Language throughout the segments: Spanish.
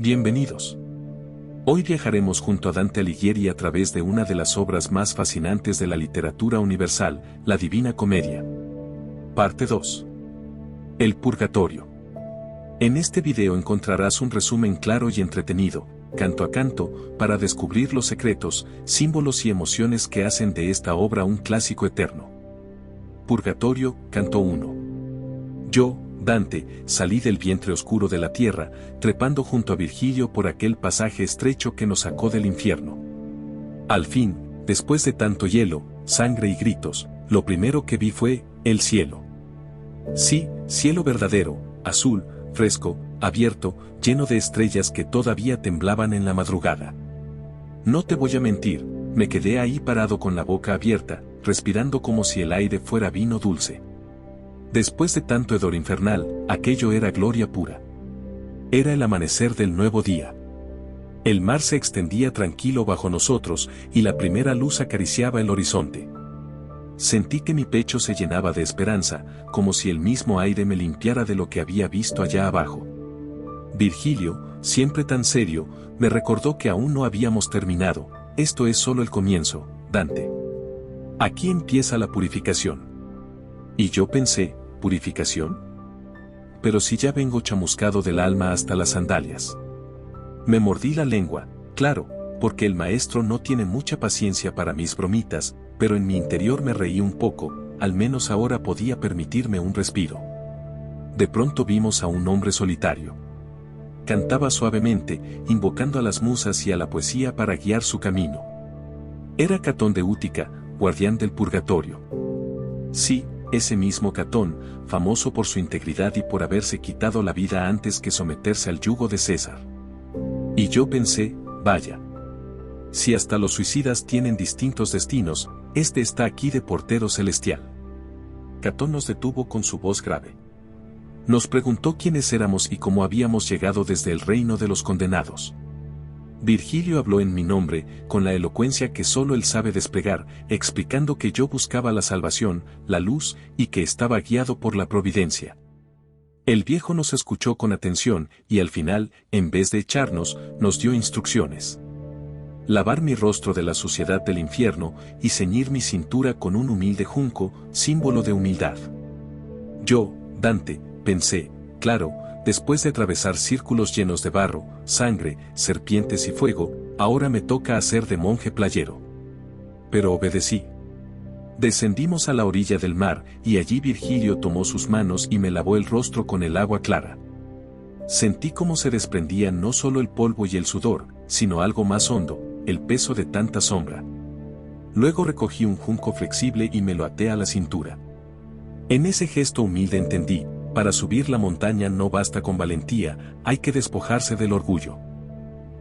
Bienvenidos. Hoy viajaremos junto a Dante Alighieri a través de una de las obras más fascinantes de la literatura universal, la Divina Comedia. Parte 2. El Purgatorio. En este video encontrarás un resumen claro y entretenido, canto a canto, para descubrir los secretos, símbolos y emociones que hacen de esta obra un clásico eterno. Purgatorio, canto 1. Yo, Dante, salí del vientre oscuro de la tierra, trepando junto a Virgilio por aquel pasaje estrecho que nos sacó del infierno. Al fin, después de tanto hielo, sangre y gritos, lo primero que vi fue el cielo. Sí, cielo verdadero, azul, fresco, abierto, lleno de estrellas que todavía temblaban en la madrugada. No te voy a mentir, me quedé ahí parado con la boca abierta, respirando como si el aire fuera vino dulce. Después de tanto hedor infernal, aquello era gloria pura. Era el amanecer del nuevo día. El mar se extendía tranquilo bajo nosotros y la primera luz acariciaba el horizonte. Sentí que mi pecho se llenaba de esperanza, como si el mismo aire me limpiara de lo que había visto allá abajo. Virgilio, siempre tan serio, me recordó que aún no habíamos terminado. Esto es solo el comienzo, Dante. Aquí empieza la purificación. Y yo pensé, ¿purificación? Pero si ya vengo chamuscado del alma hasta las sandalias. Me mordí la lengua, claro, porque el maestro no tiene mucha paciencia para mis bromitas, pero en mi interior me reí un poco, al menos ahora podía permitirme un respiro. De pronto vimos a un hombre solitario. Cantaba suavemente, invocando a las musas y a la poesía para guiar su camino. Era Catón de Útica, guardián del purgatorio. Sí, ese mismo Catón, famoso por su integridad y por haberse quitado la vida antes que someterse al yugo de César. Y yo pensé, vaya. Si hasta los suicidas tienen distintos destinos, este está aquí de portero celestial. Catón nos detuvo con su voz grave. Nos preguntó quiénes éramos y cómo habíamos llegado desde el reino de los condenados. Virgilio habló en mi nombre, con la elocuencia que solo él sabe desplegar, explicando que yo buscaba la salvación, la luz, y que estaba guiado por la providencia. El viejo nos escuchó con atención, y al final, en vez de echarnos, nos dio instrucciones. Lavar mi rostro de la suciedad del infierno, y ceñir mi cintura con un humilde junco, símbolo de humildad. Yo, Dante, pensé, claro, después de atravesar círculos llenos de barro, sangre, serpientes y fuego, ahora me toca hacer de monje playero. Pero obedecí. Descendimos a la orilla del mar, y allí Virgilio tomó sus manos y me lavó el rostro con el agua clara. Sentí cómo se desprendían no solo el polvo y el sudor, sino algo más hondo, el peso de tanta sombra. Luego recogí un junco flexible y me lo até a la cintura. En ese gesto humilde entendí, para subir la montaña no basta con valentía, hay que despojarse del orgullo.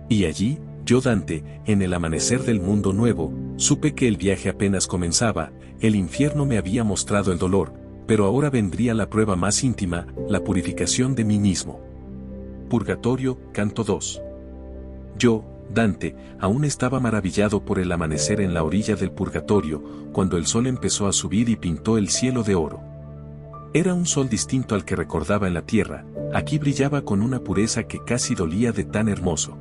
Y allí, yo Dante, en el amanecer del mundo nuevo, supe que el viaje apenas comenzaba, el infierno me había mostrado el dolor, pero ahora vendría la prueba más íntima, la purificación de mí mismo. Purgatorio, canto 2. Yo, Dante, aún estaba maravillado por el amanecer en la orilla del purgatorio, cuando el sol empezó a subir y pintó el cielo de oro. Era un sol distinto al que recordaba en la tierra, aquí brillaba con una pureza que casi dolía de tan hermoso.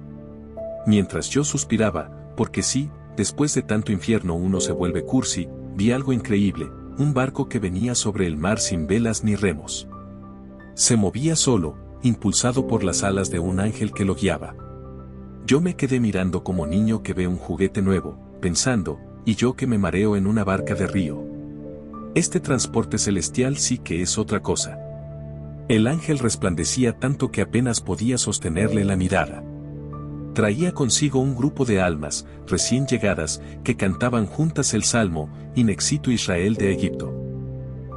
Mientras yo suspiraba, porque sí, después de tanto infierno uno se vuelve cursi, vi algo increíble, un barco que venía sobre el mar sin velas ni remos. Se movía solo, impulsado por las alas de un ángel que lo guiaba. Yo me quedé mirando como niño que ve un juguete nuevo, pensando, y yo que me mareo en una barca de río. Este transporte celestial sí que es otra cosa. El ángel resplandecía tanto que apenas podía sostenerle la mirada. Traía consigo un grupo de almas, recién llegadas, que cantaban juntas el salmo, In exito Israel de Egipto.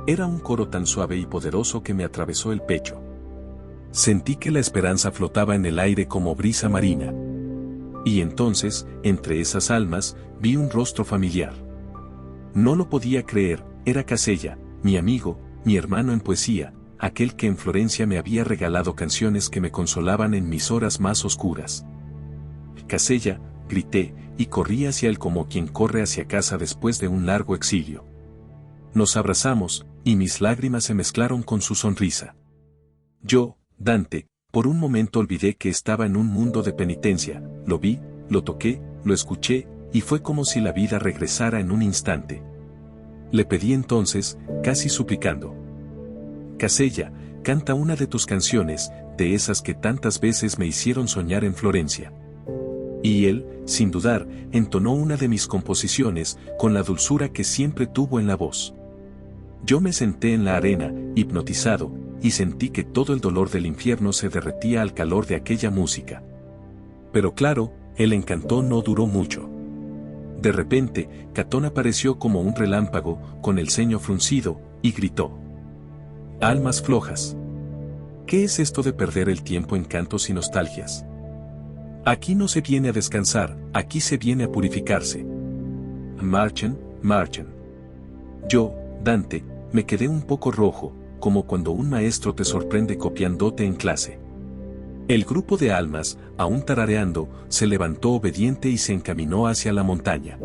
Era un coro tan suave y poderoso que me atravesó el pecho. Sentí que la esperanza flotaba en el aire como brisa marina. Y entonces, entre esas almas, vi un rostro familiar. No lo podía creer. Era Casella, mi amigo, mi hermano en poesía, aquel que en Florencia me había regalado canciones que me consolaban en mis horas más oscuras. Casella, grité, y corrí hacia él como quien corre hacia casa después de un largo exilio. Nos abrazamos, y mis lágrimas se mezclaron con su sonrisa. Yo, Dante, por un momento olvidé que estaba en un mundo de penitencia, lo vi, lo toqué, lo escuché, y fue como si la vida regresara en un instante. Le pedí entonces, casi suplicando: Casella, canta una de tus canciones, de esas que tantas veces me hicieron soñar en Florencia. Y él, sin dudar, entonó una de mis composiciones, con la dulzura que siempre tuvo en la voz. Yo me senté en la arena, hipnotizado, y sentí que todo el dolor del infierno se derretía al calor de aquella música. Pero claro, el encanto no duró mucho. De repente, Catón apareció como un relámpago, con el ceño fruncido, y gritó: Almas flojas. ¿Qué es esto de perder el tiempo en cantos y nostalgias? Aquí no se viene a descansar, aquí se viene a purificarse. Marchen, marchen. Yo, Dante, me quedé un poco rojo, como cuando un maestro te sorprende copiándote en clase. El grupo de almas, aún tarareando, se levantó obediente y se encaminó hacia la montaña.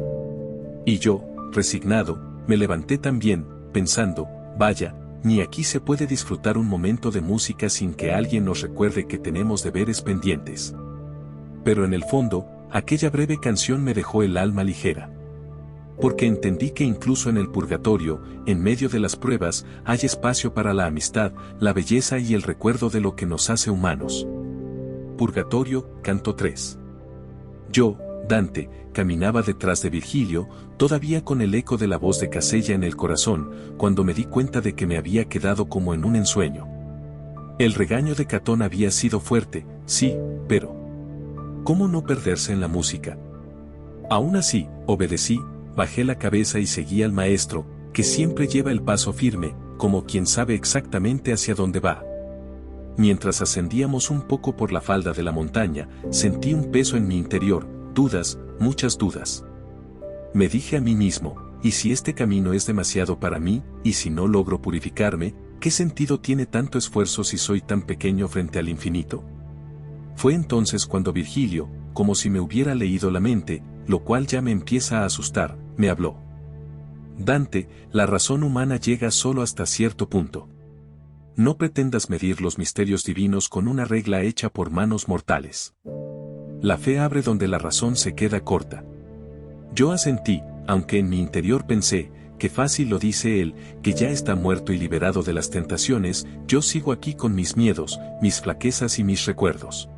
Y yo, resignado, me levanté también, pensando: vaya, ni aquí se puede disfrutar un momento de música sin que alguien nos recuerde que tenemos deberes pendientes. Pero en el fondo, aquella breve canción me dejó el alma ligera. Porque entendí que incluso en el purgatorio, en medio de las pruebas, hay espacio para la amistad, la belleza y el recuerdo de lo que nos hace humanos. Purgatorio, canto 3. Yo, Dante, caminaba detrás de Virgilio, todavía con el eco de la voz de Casella en el corazón, cuando me di cuenta de que me había quedado como en un ensueño. El regaño de Catón había sido fuerte, sí, pero ¿cómo no perderse en la música? Aún así, obedecí, bajé la cabeza y seguí al maestro, que siempre lleva el paso firme, como quien sabe exactamente hacia dónde va. Mientras ascendíamos un poco por la falda de la montaña, sentí un peso en mi interior, dudas, muchas dudas. Me dije a mí mismo: ¿y si este camino es demasiado para mí, y si no logro purificarme, qué sentido tiene tanto esfuerzo si soy tan pequeño frente al infinito? Fue entonces cuando Virgilio, como si me hubiera leído la mente, lo cual ya me empieza a asustar, me habló. Dante, la razón humana llega solo hasta cierto punto. No pretendas medir los misterios divinos con una regla hecha por manos mortales. La fe abre donde la razón se queda corta. Yo asentí, aunque en mi interior pensé: qué fácil lo dice él, que ya está muerto y liberado de las tentaciones, yo sigo aquí con mis miedos, mis flaquezas y mis recuerdos.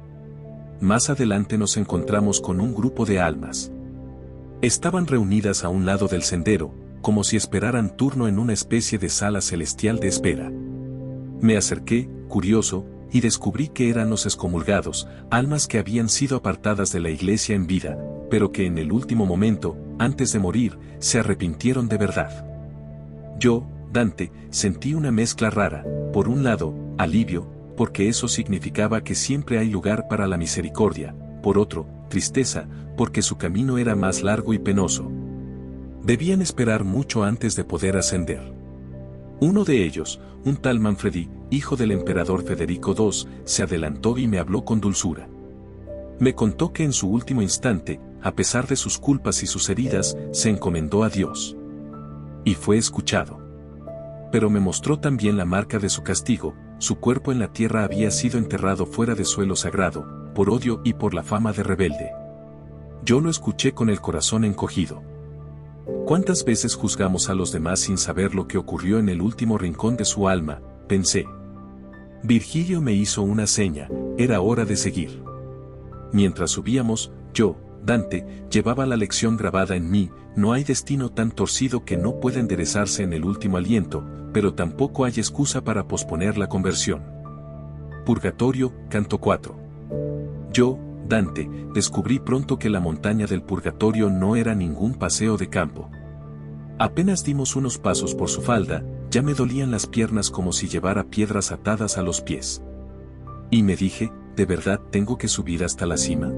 Más adelante nos encontramos con un grupo de almas. Estaban reunidas a un lado del sendero, como si esperaran turno en una especie de sala celestial de espera. Me acerqué, curioso, y descubrí que eran los excomulgados, almas que habían sido apartadas de la iglesia en vida, pero que en el último momento, antes de morir, se arrepintieron de verdad. Yo, Dante, sentí una mezcla rara: por un lado, alivio, porque eso significaba que siempre hay lugar para la misericordia; por otro, tristeza, porque su camino era más largo y penoso. Debían esperar mucho antes de poder ascender. Uno de ellos, un tal Manfredi, hijo del emperador Federico II, se adelantó y me habló con dulzura. Me contó que en su último instante, a pesar de sus culpas y sus heridas, se encomendó a Dios. Y fue escuchado. Pero me mostró también la marca de su castigo: su cuerpo en la tierra había sido enterrado fuera de suelo sagrado, por odio y por la fama de rebelde. Yo lo escuché con el corazón encogido. ¿Cuántas veces juzgamos a los demás sin saber lo que ocurrió en el último rincón de su alma?, pensé. Virgilio me hizo una seña: era hora de seguir. Mientras subíamos, yo, Dante, llevaba la lección grabada en mí: no hay destino tan torcido que no pueda enderezarse en el último aliento, pero tampoco hay excusa para posponer la conversión. Purgatorio, canto 4. Yo, Dante, descubrí pronto que la montaña del purgatorio no era ningún paseo de campo. Apenas dimos unos pasos por su falda, ya me dolían las piernas como si llevara piedras atadas a los pies. Y me dije: ¿de verdad tengo que subir hasta la cima?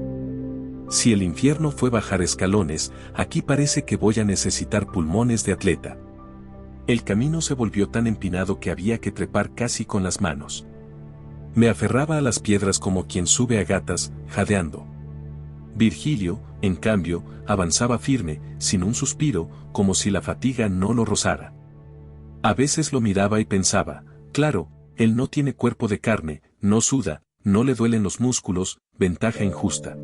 Si el infierno fue bajar escalones, aquí parece que voy a necesitar pulmones de atleta. El camino se volvió tan empinado que había que trepar casi con las manos. Me aferraba a las piedras como quien sube a gatas, jadeando. Virgilio, en cambio, avanzaba firme, sin un suspiro, como si la fatiga no lo rozara. A veces lo miraba y pensaba: claro, él no tiene cuerpo de carne, no suda, no le duelen los músculos, ventaja injusta.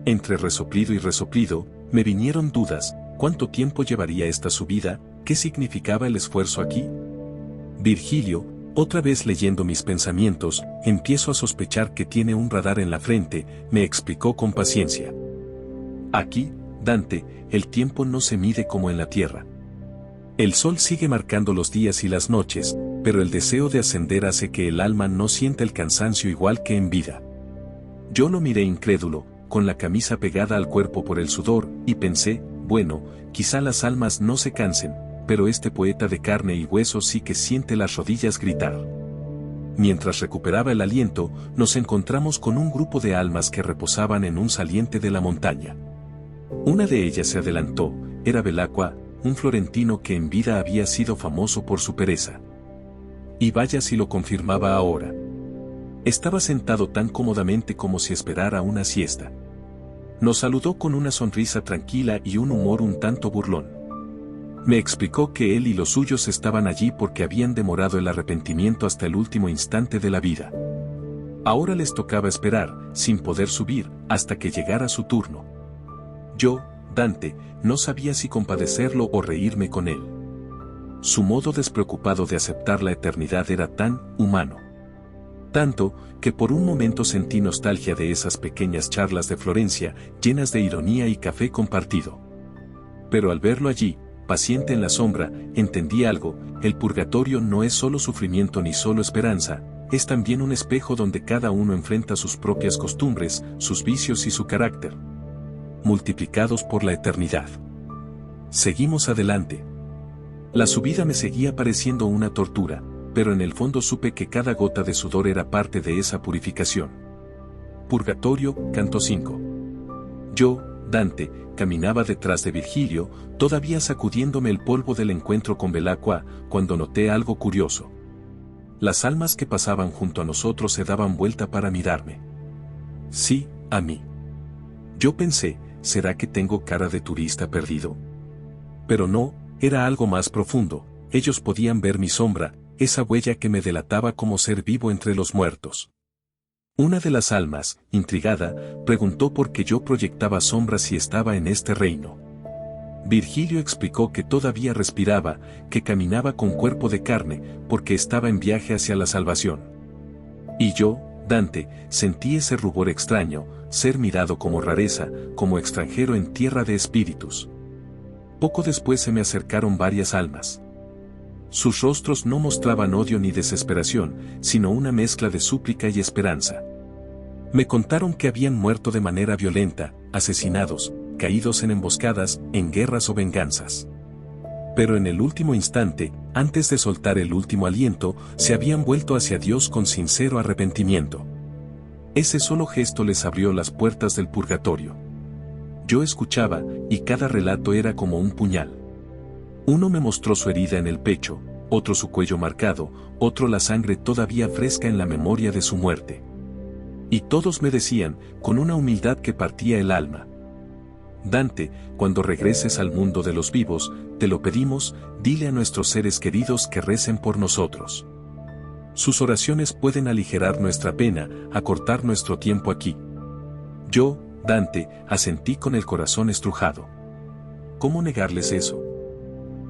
Entre resoplido y resoplido, me vinieron dudas, ¿cuánto tiempo llevaría esta subida? ¿Qué significaba el esfuerzo aquí? Virgilio, otra vez leyendo mis pensamientos, empiezo a sospechar que tiene un radar en la frente, me explicó con paciencia. Aquí, Dante, el tiempo no se mide como en la Tierra. El sol sigue marcando los días y las noches, pero el deseo de ascender hace que el alma no sienta el cansancio igual que en vida. Yo lo miré incrédulo, con la camisa pegada al cuerpo por el sudor, y pensé, bueno, quizá las almas no se cansen, pero este poeta de carne y hueso sí que siente las rodillas gritar. Mientras recuperaba el aliento, nos encontramos con un grupo de almas que reposaban en un saliente de la montaña. Una de ellas se adelantó, era Belacqua, un florentino que en vida había sido famoso por su pereza. Y vaya si lo confirmaba ahora. Estaba sentado tan cómodamente como si esperara una siesta. Nos saludó con una sonrisa tranquila y un humor un tanto burlón. Me explicó que él y los suyos estaban allí porque habían demorado el arrepentimiento hasta el último instante de la vida. Ahora les tocaba esperar, sin poder subir, hasta que llegara su turno. Yo, Dante, no sabía si compadecerlo o reírme con él. Su modo despreocupado de aceptar la eternidad era tan humano. Tanto, que por un momento sentí nostalgia de esas pequeñas charlas de Florencia, llenas de ironía y café compartido. Pero al verlo allí, paciente en la sombra, entendí algo, el purgatorio no es solo sufrimiento ni solo esperanza, es también un espejo donde cada uno enfrenta sus propias costumbres, sus vicios y su carácter, multiplicados por la eternidad. Seguimos adelante. La subida me seguía pareciendo una tortura, pero en el fondo supe que cada gota de sudor era parte de esa purificación. Purgatorio, canto 5. Yo, Dante, caminaba detrás de Virgilio, todavía sacudiéndome el polvo del encuentro con Belacqua, cuando noté algo curioso. Las almas que pasaban junto a nosotros se daban vuelta para mirarme. Sí, a mí. Yo pensé, ¿será que tengo cara de turista perdido? Pero no, era algo más profundo, ellos podían ver mi sombra, esa huella que me delataba como ser vivo entre los muertos. Una de las almas, intrigada, preguntó por qué yo proyectaba sombras si estaba en este reino. Virgilio explicó que todavía respiraba, que caminaba con cuerpo de carne, porque estaba en viaje hacia la salvación. Y yo, Dante, sentí ese rubor extraño, ser mirado como rareza, como extranjero en tierra de espíritus. Poco después se me acercaron varias almas. Sus rostros no mostraban odio ni desesperación, sino una mezcla de súplica y esperanza. Me contaron que habían muerto de manera violenta, asesinados, caídos en emboscadas, en guerras o venganzas. Pero en el último instante, antes de soltar el último aliento, se habían vuelto hacia Dios con sincero arrepentimiento. Ese solo gesto les abrió las puertas del purgatorio. Yo escuchaba, y cada relato era como un puñal. Uno me mostró su herida en el pecho, otro su cuello marcado, otro la sangre todavía fresca en la memoria de su muerte. Y todos me decían, con una humildad que partía el alma: Dante, cuando regreses al mundo de los vivos, te lo pedimos, dile a nuestros seres queridos que recen por nosotros. Sus oraciones pueden aligerar nuestra pena, acortar nuestro tiempo aquí. Yo, Dante, asentí con el corazón estrujado. ¿Cómo negarles eso?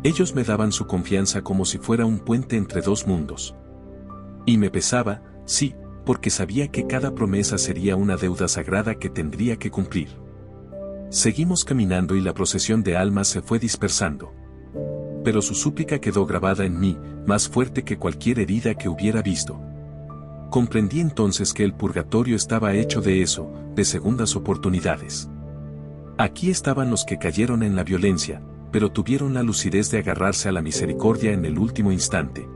Ellos me daban su confianza como si fuera un puente entre dos mundos. Y me pesaba, sí, porque sabía que cada promesa sería una deuda sagrada que tendría que cumplir. Seguimos caminando y la procesión de almas se fue dispersando. Pero su súplica quedó grabada en mí, más fuerte que cualquier herida que hubiera visto. Comprendí entonces que el purgatorio estaba hecho de eso, de segundas oportunidades. Aquí estaban los que cayeron en la violencia, pero tuvieron la lucidez de agarrarse a la misericordia en el último instante.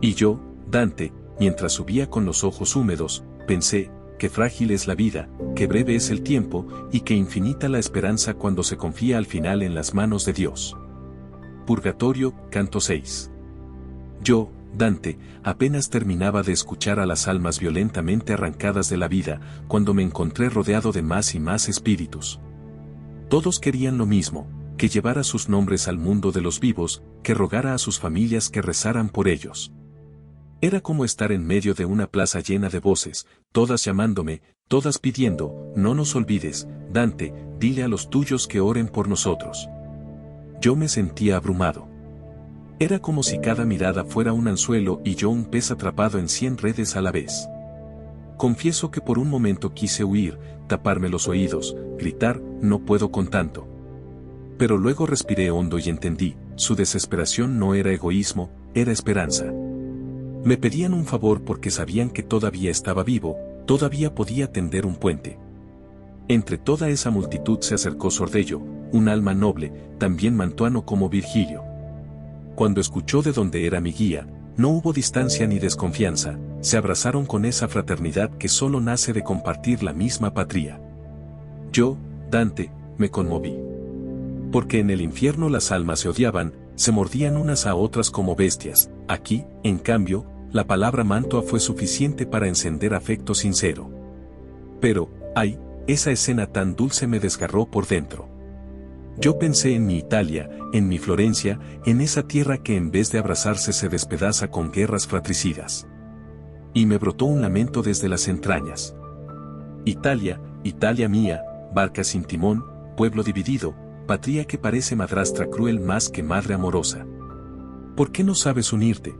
Y yo, Dante, mientras subía con los ojos húmedos, pensé, qué frágil es la vida, qué breve es el tiempo, y qué infinita la esperanza cuando se confía al final en las manos de Dios. Purgatorio, canto 6. Yo, Dante, apenas terminaba de escuchar a las almas violentamente arrancadas de la vida, cuando me encontré rodeado de más y más espíritus. Todos querían lo mismo, que llevara sus nombres al mundo de los vivos, que rogara a sus familias que rezaran por ellos. Era como estar en medio de una plaza llena de voces, todas llamándome, todas pidiendo, no nos olvides, Dante, dile a los tuyos que oren por nosotros. Yo me sentía abrumado. Era como si cada mirada fuera un anzuelo y yo un pez atrapado en 100 redes a la vez. Confieso que por un momento quise huir, taparme los oídos, gritar, no puedo con tanto. Pero luego respiré hondo y entendí, su desesperación no era egoísmo, era esperanza. Me pedían un favor porque sabían que todavía estaba vivo, todavía podía tender un puente. Entre toda esa multitud se acercó Sordello, un alma noble, también mantuano como Virgilio. Cuando escuchó de dónde era mi guía, no hubo distancia ni desconfianza, se abrazaron con esa fraternidad que solo nace de compartir la misma patria. Yo, Dante, me conmoví. Porque en el infierno las almas se odiaban, se mordían unas a otras como bestias, aquí, en cambio, la palabra mantua fue suficiente para encender afecto sincero. Pero, ay, esa escena tan dulce me desgarró por dentro. Yo pensé en mi Italia, en mi Florencia, en esa tierra que en vez de abrazarse se despedaza con guerras fratricidas. Y me brotó un lamento desde las entrañas. Italia, Italia mía, barca sin timón, pueblo dividido, patria que parece madrastra cruel más que madre amorosa. ¿Por qué no sabes unirte?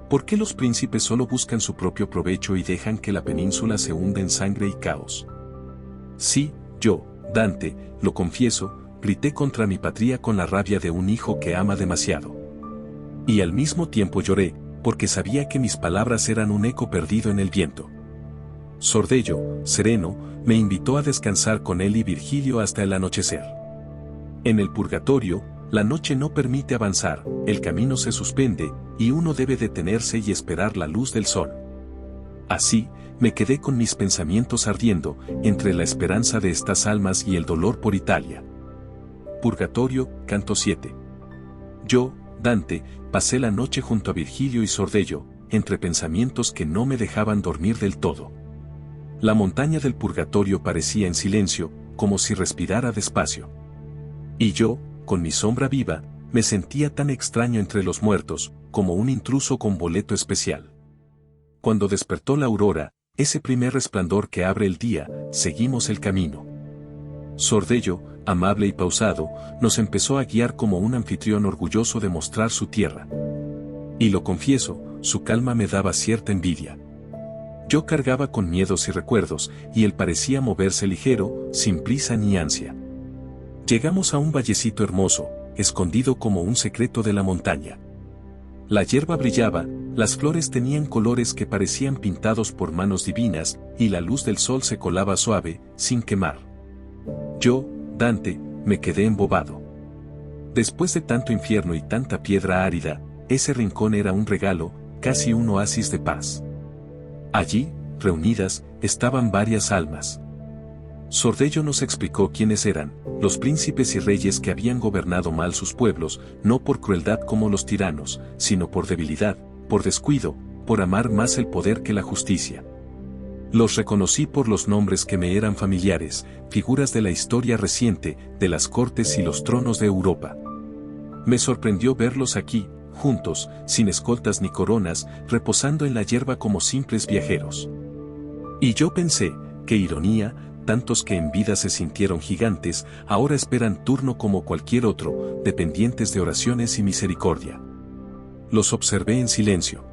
¿Por qué los príncipes solo buscan su propio provecho y dejan que la península se hunda en sangre y caos? Sí, yo, Dante, lo confieso, grité contra mi patria con la rabia de un hijo que ama demasiado. Y al mismo tiempo lloré, porque sabía que mis palabras eran un eco perdido en el viento. Sordello, sereno, me invitó a descansar con él y Virgilio hasta el anochecer. En el purgatorio, la noche no permite avanzar, el camino se suspende, y uno debe detenerse y esperar la luz del sol. Así, me quedé con mis pensamientos ardiendo, entre la esperanza de estas almas y el dolor por Italia. Purgatorio, canto 7. Yo, Dante, pasé la noche junto a Virgilio y Sordello, entre pensamientos que no me dejaban dormir del todo. La montaña del purgatorio parecía en silencio, como si respirara despacio. Y yo, con mi sombra viva, me sentía tan extraño entre los muertos, como un intruso con boleto especial. Cuando despertó la aurora, ese primer resplandor que abre el día, seguimos el camino. Sordello, amable y pausado, nos empezó a guiar como un anfitrión orgulloso de mostrar su tierra. Y lo confieso, su calma me daba cierta envidia. Yo cargaba con miedos y recuerdos, y él parecía moverse ligero, sin prisa ni ansia. Llegamos a un vallecito hermoso, escondido como un secreto de la montaña. La hierba brillaba, las flores tenían colores que parecían pintados por manos divinas, y la luz del sol se colaba suave, sin quemar. Yo, Dante, me quedé embobado. Después de tanto infierno y tanta piedra árida, ese rincón era un regalo, casi un oasis de paz. Allí, reunidas, estaban varias almas. Sordello nos explicó quiénes eran, los príncipes y reyes que habían gobernado mal sus pueblos, no por crueldad como los tiranos, sino por debilidad, por descuido, por amar más el poder que la justicia. Los reconocí por los nombres que me eran familiares, figuras de la historia reciente, de las cortes y los tronos de Europa. Me sorprendió verlos aquí, juntos, sin escoltas ni coronas, reposando en la hierba como simples viajeros. Y yo pensé, qué ironía, tantos que en vida se sintieron gigantes, ahora esperan turno como cualquier otro, dependientes de oraciones y misericordia. Los observé en silencio.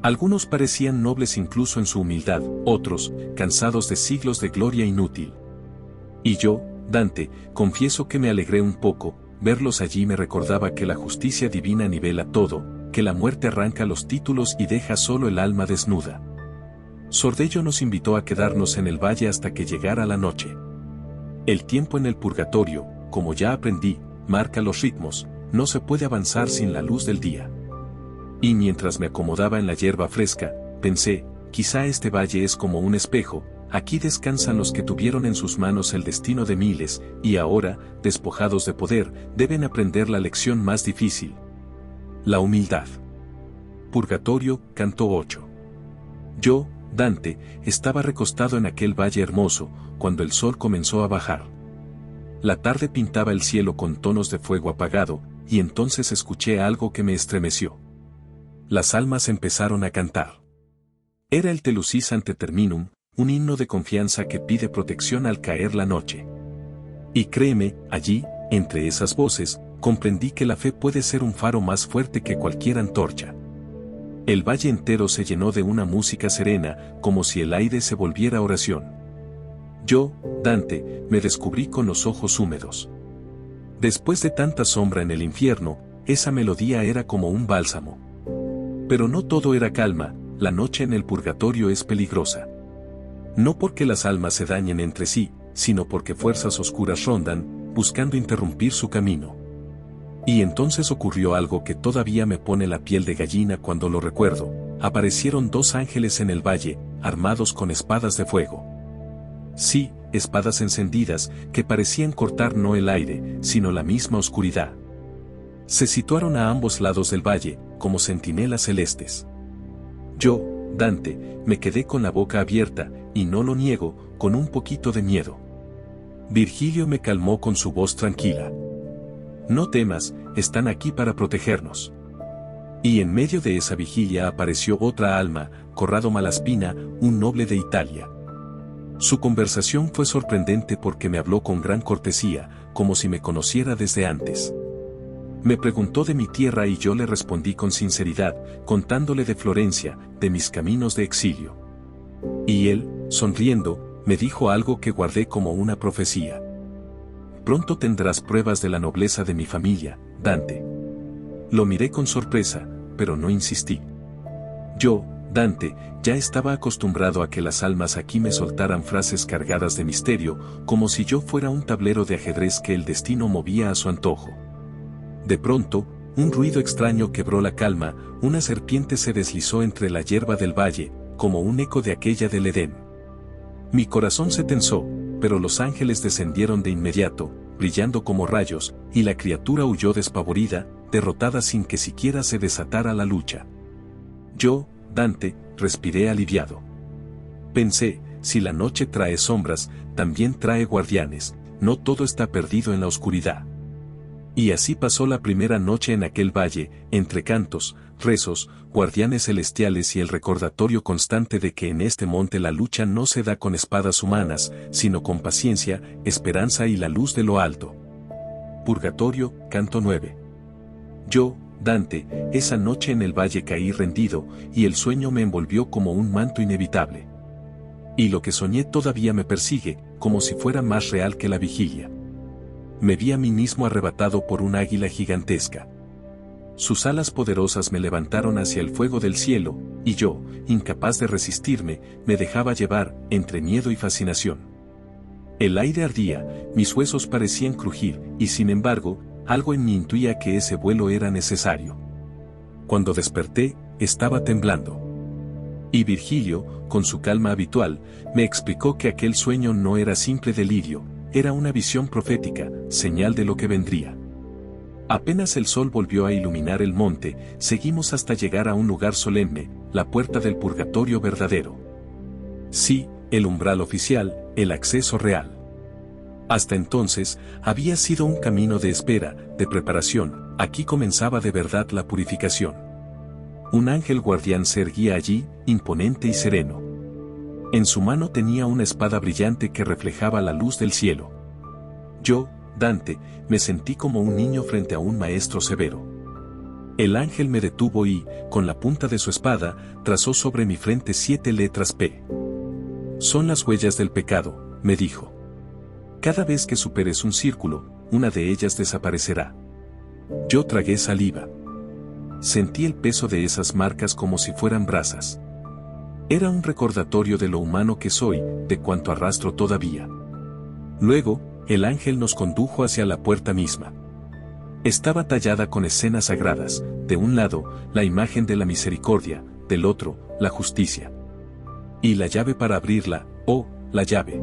Algunos parecían nobles incluso en su humildad, otros, cansados de siglos de gloria inútil. Y yo, Dante, confieso que me alegré un poco, verlos allí me recordaba que la justicia divina nivela todo, que la muerte arranca los títulos y deja solo el alma desnuda. Sordello nos invitó a quedarnos en el valle hasta que llegara la noche. El tiempo en el purgatorio, como ya aprendí, marca los ritmos, no se puede avanzar sin la luz del día. Y mientras me acomodaba en la hierba fresca, pensé, quizá este valle es como un espejo, aquí descansan los que tuvieron en sus manos el destino de miles, y ahora, despojados de poder, deben aprender la lección más difícil. La humildad. Purgatorio, canto 8. Yo, Dante, estaba recostado en aquel valle hermoso, cuando el sol comenzó a bajar. La tarde pintaba el cielo con tonos de fuego apagado, y entonces escuché algo que me estremeció. Las almas empezaron a cantar. Era el Telucis ante terminum, un himno de confianza que pide protección al caer la noche. Y créeme, allí, entre esas voces, comprendí que la fe puede ser un faro más fuerte que cualquier antorcha. El valle entero se llenó de una música serena, como si el aire se volviera oración. Yo, Dante, me descubrí con los ojos húmedos. Después de tanta sombra en el infierno, esa melodía era como un bálsamo. Pero no todo era calma, la noche en el purgatorio es peligrosa. No porque las almas se dañen entre sí, sino porque fuerzas oscuras rondan, buscando interrumpir su camino. Y entonces ocurrió algo que todavía me pone la piel de gallina cuando lo recuerdo. Aparecieron dos ángeles en el valle, armados con espadas de fuego. Sí, espadas encendidas, que parecían cortar no el aire, sino la misma oscuridad. Se situaron a ambos lados del valle, como centinelas celestes. Yo, Dante, me quedé con la boca abierta, y no lo niego, con un poquito de miedo. Virgilio me calmó con su voz tranquila. No temas, están aquí para protegernos. Y en medio de esa vigilia apareció otra alma, Corrado Malaspina, un noble de Italia. Su conversación fue sorprendente porque me habló con gran cortesía, como si me conociera desde antes. Me preguntó de mi tierra y yo le respondí con sinceridad, contándole de Florencia, de mis caminos de exilio. Y él, sonriendo, me dijo algo que guardé como una profecía. Pronto tendrás pruebas de la nobleza de mi familia, Dante. Lo miré con sorpresa, pero no insistí. Yo, Dante, ya estaba acostumbrado a que las almas aquí me soltaran frases cargadas de misterio, como si yo fuera un tablero de ajedrez que el destino movía a su antojo. De pronto, un ruido extraño quebró la calma, una serpiente se deslizó entre la hierba del valle, como un eco de aquella del Edén. Mi corazón se tensó, pero los ángeles descendieron de inmediato, brillando como rayos, y la criatura huyó despavorida, derrotada sin que siquiera se desatara la lucha. Yo, Dante, respiré aliviado. Pensé, si la noche trae sombras, también trae guardianes, no todo está perdido en la oscuridad. Y así pasó la primera noche en aquel valle, entre cantos, rezos, guardianes celestiales y el recordatorio constante de que en este monte la lucha no se da con espadas humanas, sino con paciencia, esperanza y la luz de lo alto. Purgatorio, canto 9. Yo, Dante, esa noche en el valle caí rendido, y el sueño me envolvió como un manto inevitable. Y lo que soñé todavía me persigue, como si fuera más real que la vigilia. Me vi a mí mismo arrebatado por un águila gigantesca. Sus alas poderosas me levantaron hacia el fuego del cielo, y yo, incapaz de resistirme, me dejaba llevar, entre miedo y fascinación. El aire ardía, mis huesos parecían crujir, y sin embargo, algo en mí intuía que ese vuelo era necesario. Cuando desperté, estaba temblando. Y Virgilio, con su calma habitual, me explicó que aquel sueño no era simple delirio, era una visión profética, señal de lo que vendría. Apenas el sol volvió a iluminar el monte, seguimos hasta llegar a un lugar solemne, la puerta del purgatorio verdadero. Sí, el umbral oficial, el acceso real. Hasta entonces, había sido un camino de espera, de preparación, aquí comenzaba de verdad la purificación. Un ángel guardián se erguía allí, imponente y sereno. En su mano tenía una espada brillante que reflejaba la luz del cielo. Yo, Dante, me sentí como un niño frente a un maestro severo. El ángel me detuvo y, con la punta de su espada, trazó sobre mi frente 7 letras P. Son las huellas del pecado, me dijo. Cada vez que superes un círculo, una de ellas desaparecerá. Yo tragué saliva. Sentí el peso de esas marcas como si fueran brasas. Era un recordatorio de lo humano que soy, de cuanto arrastro todavía. Luego, el ángel nos condujo hacia la puerta misma. Estaba tallada con escenas sagradas, de un lado, la imagen de la misericordia, del otro, la justicia. Y la llave para abrirla, la llave.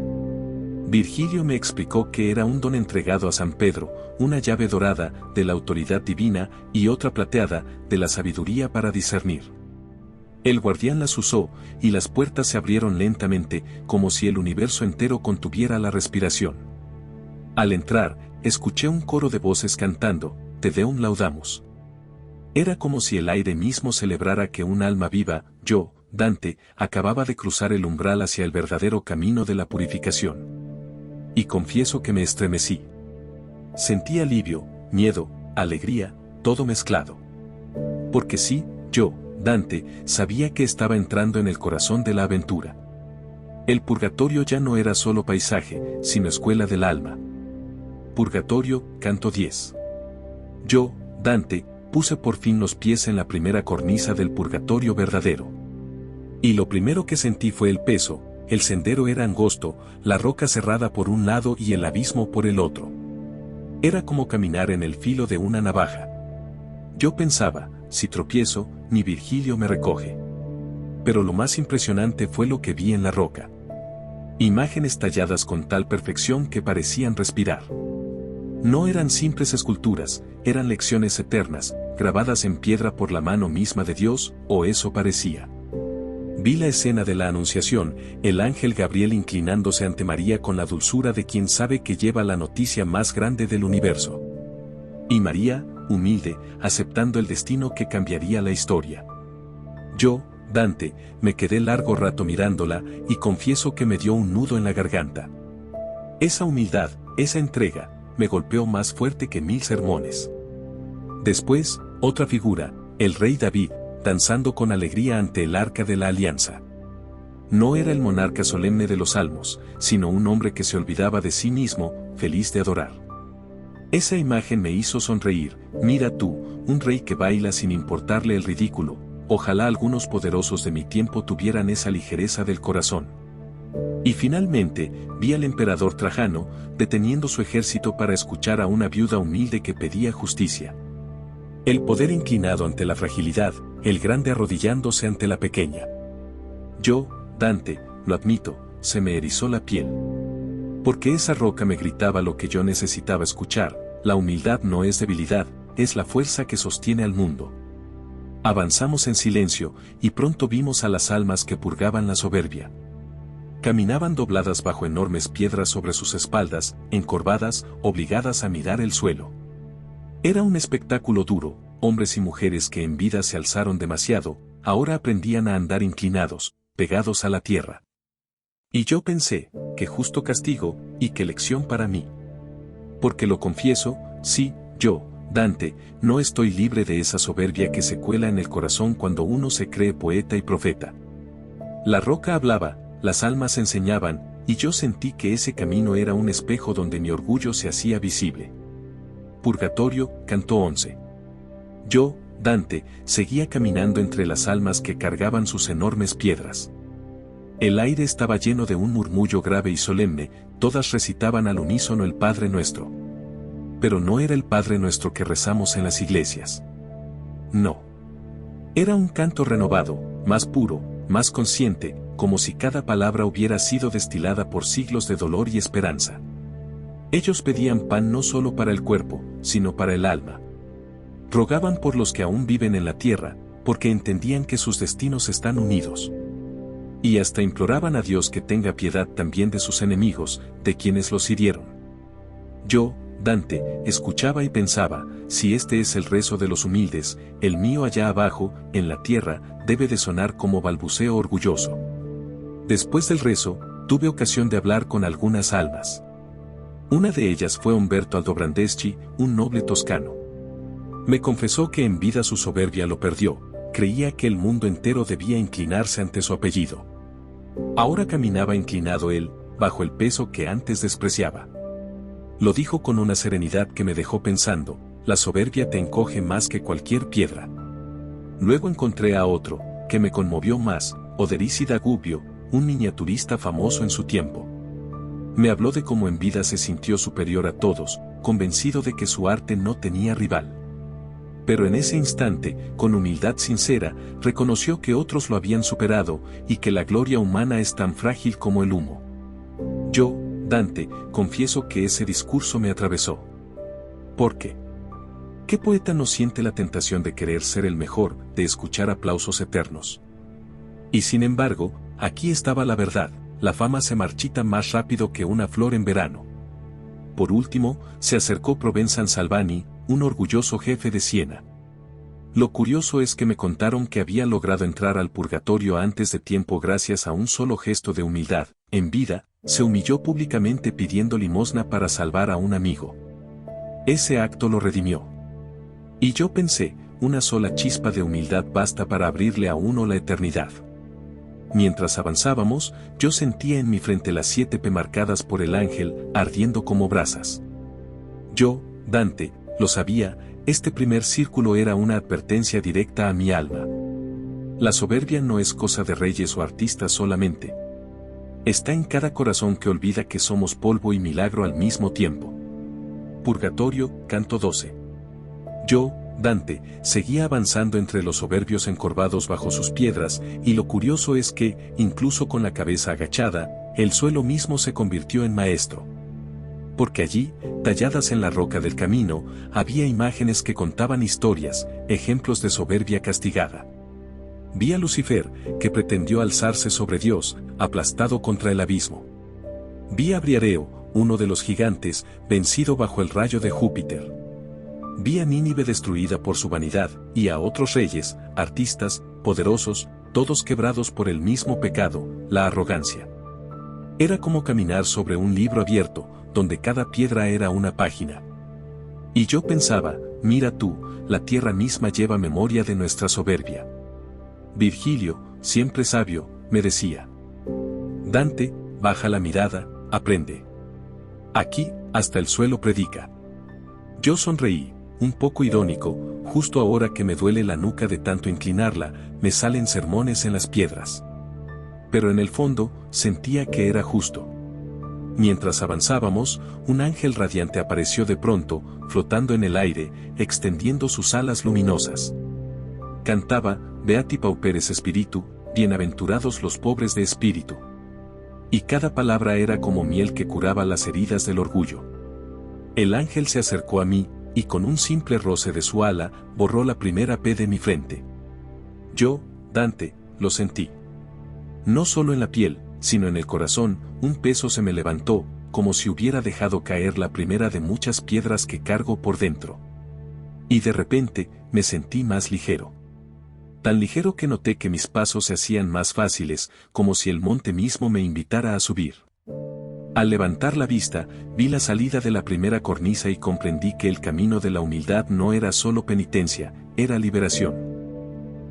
Virgilio me explicó que era un don entregado a San Pedro, una llave dorada, de la autoridad divina, y otra plateada, de la sabiduría para discernir. El guardián las usó, y las puertas se abrieron lentamente, como si el universo entero contuviera la respiración. Al entrar, escuché un coro de voces cantando, Te Deum Laudamus. Era como si el aire mismo celebrara que un alma viva, yo, Dante, acababa de cruzar el umbral hacia el verdadero camino de la purificación. Y confieso que me estremecí. Sentí alivio, miedo, alegría, todo mezclado. Porque sí, yo, Dante, sabía que estaba entrando en el corazón de la aventura. El purgatorio ya no era solo paisaje, sino escuela del alma. Purgatorio, canto 10. Yo, Dante, puse por fin los pies en la primera cornisa del purgatorio verdadero. Y lo primero que sentí fue el peso. El sendero era angosto, la roca cerrada por un lado y el abismo por el otro. Era como caminar en el filo de una navaja. Yo pensaba, si tropiezo, ni Virgilio me recoge. Pero lo más impresionante fue lo que vi en la roca. Imágenes talladas con tal perfección que parecían respirar. No eran simples esculturas, eran lecciones eternas, grabadas en piedra por la mano misma de Dios, o eso parecía. Vi la escena de la Anunciación, el ángel Gabriel inclinándose ante María con la dulzura de quien sabe que lleva la noticia más grande del universo. Y María, humilde, aceptando el destino que cambiaría la historia. Yo, Dante, me quedé largo rato mirándola y confieso que me dio un nudo en la garganta. Esa humildad, esa entrega, me golpeó más fuerte que 1000 sermones. Después, otra figura, el rey David, danzando con alegría ante el arca de la alianza. No era el monarca solemne de los salmos, sino un hombre que se olvidaba de sí mismo, feliz de adorar. Esa imagen me hizo sonreír. Mira tú, un rey que baila sin importarle el ridículo. Ojalá algunos poderosos de mi tiempo tuvieran esa ligereza del corazón. Y finalmente, vi al emperador Trajano, deteniendo su ejército para escuchar a una viuda humilde que pedía justicia. El poder inclinado ante la fragilidad, el grande arrodillándose ante la pequeña. Yo, Dante, lo admito, se me erizó la piel. Porque esa roca me gritaba lo que yo necesitaba escuchar: la humildad no es debilidad, es la fuerza que sostiene al mundo. Avanzamos en silencio, y pronto vimos a las almas que purgaban la soberbia. Caminaban dobladas bajo enormes piedras sobre sus espaldas, encorvadas, obligadas a mirar el suelo. Era un espectáculo duro, hombres y mujeres que en vida se alzaron demasiado, ahora aprendían a andar inclinados, pegados a la tierra. Y yo pensé, qué justo castigo, y qué lección para mí. Porque lo confieso, sí, yo, Dante, no estoy libre de esa soberbia que se cuela en el corazón cuando uno se cree poeta y profeta. La roca hablaba, las almas enseñaban, y yo sentí que ese camino era un espejo donde mi orgullo se hacía visible. Purgatorio, canto 11. Yo, Dante, seguía caminando entre las almas que cargaban sus enormes piedras. El aire estaba lleno de un murmullo grave y solemne, todas recitaban al unísono el Padre Nuestro. Pero no era el Padre Nuestro que rezamos en las iglesias. No. Era un canto renovado, más puro, más consciente, como si cada palabra hubiera sido destilada por siglos de dolor y esperanza. Ellos pedían pan no solo para el cuerpo, sino para el alma. Rogaban por los que aún viven en la tierra, porque entendían que sus destinos están unidos. Y hasta imploraban a Dios que tenga piedad también de sus enemigos, de quienes los hirieron. Yo, Dante, escuchaba y pensaba, si este es el rezo de los humildes, el mío allá abajo, en la tierra, debe de sonar como balbuceo orgulloso. Después del rezo, tuve ocasión de hablar con algunas almas. Una de ellas fue Umberto Aldobrandeschi, un noble toscano. Me confesó que en vida su soberbia lo perdió, creía que el mundo entero debía inclinarse ante su apellido. Ahora caminaba inclinado él, bajo el peso que antes despreciaba. Lo dijo con una serenidad que me dejó pensando, la soberbia te encoge más que cualquier piedra. Luego encontré a otro, que me conmovió más, Oderisi da Gubbio, un miniaturista famoso en su tiempo. Me habló de cómo en vida se sintió superior a todos, convencido de que su arte no tenía rival. Pero en ese instante, con humildad sincera, reconoció que otros lo habían superado, y que la gloria humana es tan frágil como el humo. Yo, Dante, confieso que ese discurso me atravesó. ¿Por qué? ¿Qué poeta no siente la tentación de querer ser el mejor, de escuchar aplausos eternos? Y sin embargo, aquí estaba la verdad. La fama se marchita más rápido que una flor en verano. Por último, se acercó Provenzano Salvani, un orgulloso jefe de Siena. Lo curioso es que me contaron que había logrado entrar al purgatorio antes de tiempo gracias a un solo gesto de humildad. En vida, se humilló públicamente pidiendo limosna para salvar a un amigo. Ese acto lo redimió. Y yo pensé, una sola chispa de humildad basta para abrirle a uno la eternidad. Mientras avanzábamos, yo sentía en mi frente las 7 P marcadas por el ángel, ardiendo como brasas. Yo, Dante, lo sabía, este primer círculo era una advertencia directa a mi alma. La soberbia no es cosa de reyes o artistas solamente. Está en cada corazón que olvida que somos polvo y milagro al mismo tiempo. Purgatorio, canto 12. Yo, Dante, seguía avanzando entre los soberbios encorvados bajo sus piedras, y lo curioso es que, incluso con la cabeza agachada, el suelo mismo se convirtió en maestro. Porque allí, talladas en la roca del camino, había imágenes que contaban historias, ejemplos de soberbia castigada. Vi a Lucifer, que pretendió alzarse sobre Dios, aplastado contra el abismo. Vi a Briareo, uno de los gigantes, vencido bajo el rayo de Júpiter. Vi a Nínive destruida por su vanidad, y a otros reyes, artistas, poderosos, todos quebrados por el mismo pecado, la arrogancia. Era como caminar sobre un libro abierto, donde cada piedra era una página. Y yo pensaba, mira tú, la tierra misma lleva memoria de nuestra soberbia. Virgilio, siempre sabio, me decía. Dante, baja la mirada, aprende. Aquí, hasta el suelo predica. Yo sonreí, un poco irónico, justo ahora que me duele la nuca de tanto inclinarla, me salen sermones en las piedras. Pero en el fondo, sentía que era justo. Mientras avanzábamos, un ángel radiante apareció de pronto, flotando en el aire, extendiendo sus alas luminosas. Cantaba, Beati pauperes spiritu, bienaventurados los pobres de espíritu. Y cada palabra era como miel que curaba las heridas del orgullo. El ángel se acercó a mí, y con un simple roce de su ala, borró la primera P de mi frente. Yo, Dante, lo sentí. No solo en la piel, sino en el corazón, un peso se me levantó, como si hubiera dejado caer la primera de muchas piedras que cargo por dentro. Y de repente, me sentí más ligero. Tan ligero que noté que mis pasos se hacían más fáciles, como si el monte mismo me invitara a subir. Al levantar la vista, vi la salida de la primera cornisa y comprendí que el camino de la humildad no era solo penitencia, era liberación.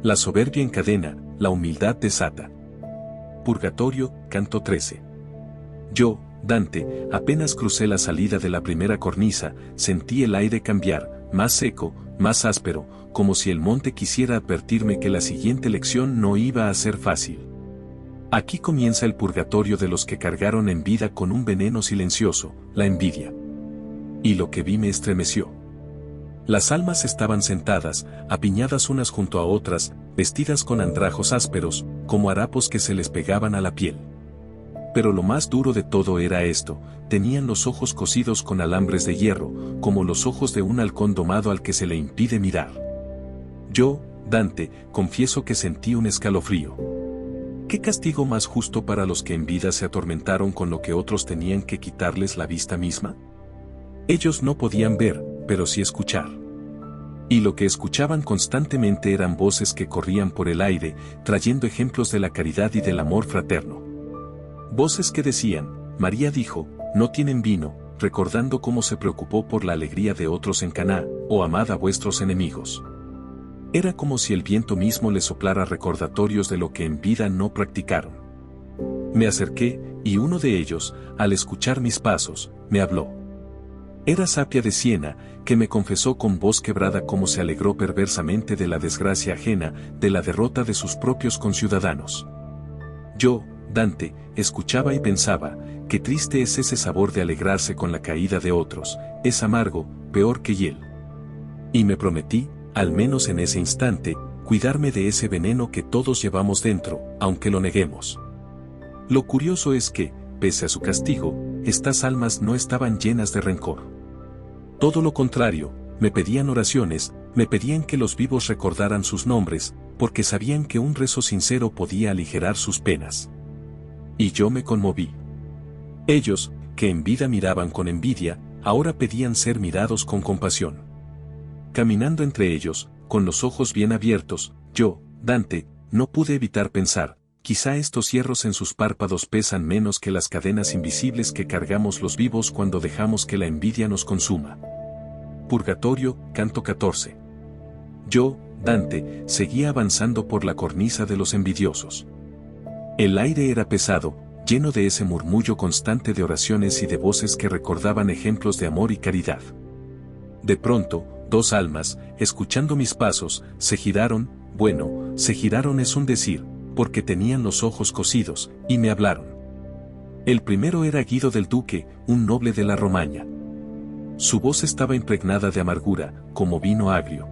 La soberbia encadena, la humildad desata. Purgatorio, canto 13. Yo, Dante, apenas crucé la salida de la primera cornisa, sentí el aire cambiar, más seco, más áspero, como si el monte quisiera advertirme que la siguiente lección no iba a ser fácil. Aquí comienza el purgatorio de los que cargaron en vida con un veneno silencioso, la envidia. Y lo que vi me estremeció. Las almas estaban sentadas, apiñadas unas junto a otras, vestidas con andrajos ásperos, como harapos que se les pegaban a la piel. Pero lo más duro de todo era esto, tenían los ojos cosidos con alambres de hierro, como los ojos de un halcón domado al que se le impide mirar. Yo, Dante, confieso que sentí un escalofrío. ¿Qué castigo más justo para los que en vida se atormentaron con lo que otros tenían que quitarles la vista misma? Ellos no podían ver, pero sí escuchar. Y lo que escuchaban constantemente eran voces que corrían por el aire, trayendo ejemplos de la caridad y del amor fraterno. Voces que decían, María dijo, no tienen vino, recordando cómo se preocupó por la alegría de otros en Caná, o amad a vuestros enemigos. Era como si el viento mismo les soplara recordatorios de lo que en vida no practicaron. Me acerqué, y uno de ellos, al escuchar mis pasos, me habló. Era Sapia de Siena, que me confesó con voz quebrada cómo se alegró perversamente de la desgracia ajena, de la derrota de sus propios conciudadanos. Yo, Dante, escuchaba y pensaba, qué triste es ese sabor de alegrarse con la caída de otros, es amargo, peor que hiel. Y me prometí, al menos en ese instante, cuidarme de ese veneno que todos llevamos dentro, aunque lo neguemos. Lo curioso es que, pese a su castigo, estas almas no estaban llenas de rencor. Todo lo contrario, me pedían oraciones, me pedían que los vivos recordaran sus nombres, porque sabían que un rezo sincero podía aligerar sus penas. Y yo me conmoví. Ellos, que en vida miraban con envidia, ahora pedían ser mirados con compasión. Caminando entre ellos, con los ojos bien abiertos, yo, Dante, no pude evitar pensar, quizá estos hierros en sus párpados pesan menos que las cadenas invisibles que cargamos los vivos cuando dejamos que la envidia nos consuma. Purgatorio, canto 14. Yo, Dante, seguía avanzando por la cornisa de los envidiosos. El aire era pesado, lleno de ese murmullo constante de oraciones y de voces que recordaban ejemplos de amor y caridad. De pronto, dos almas, escuchando mis pasos, se giraron, bueno, se giraron es un decir, porque tenían los ojos cosidos, y me hablaron. El primero era Guido del Duque, un noble de la Romaña. Su voz estaba impregnada de amargura, como vino agrio.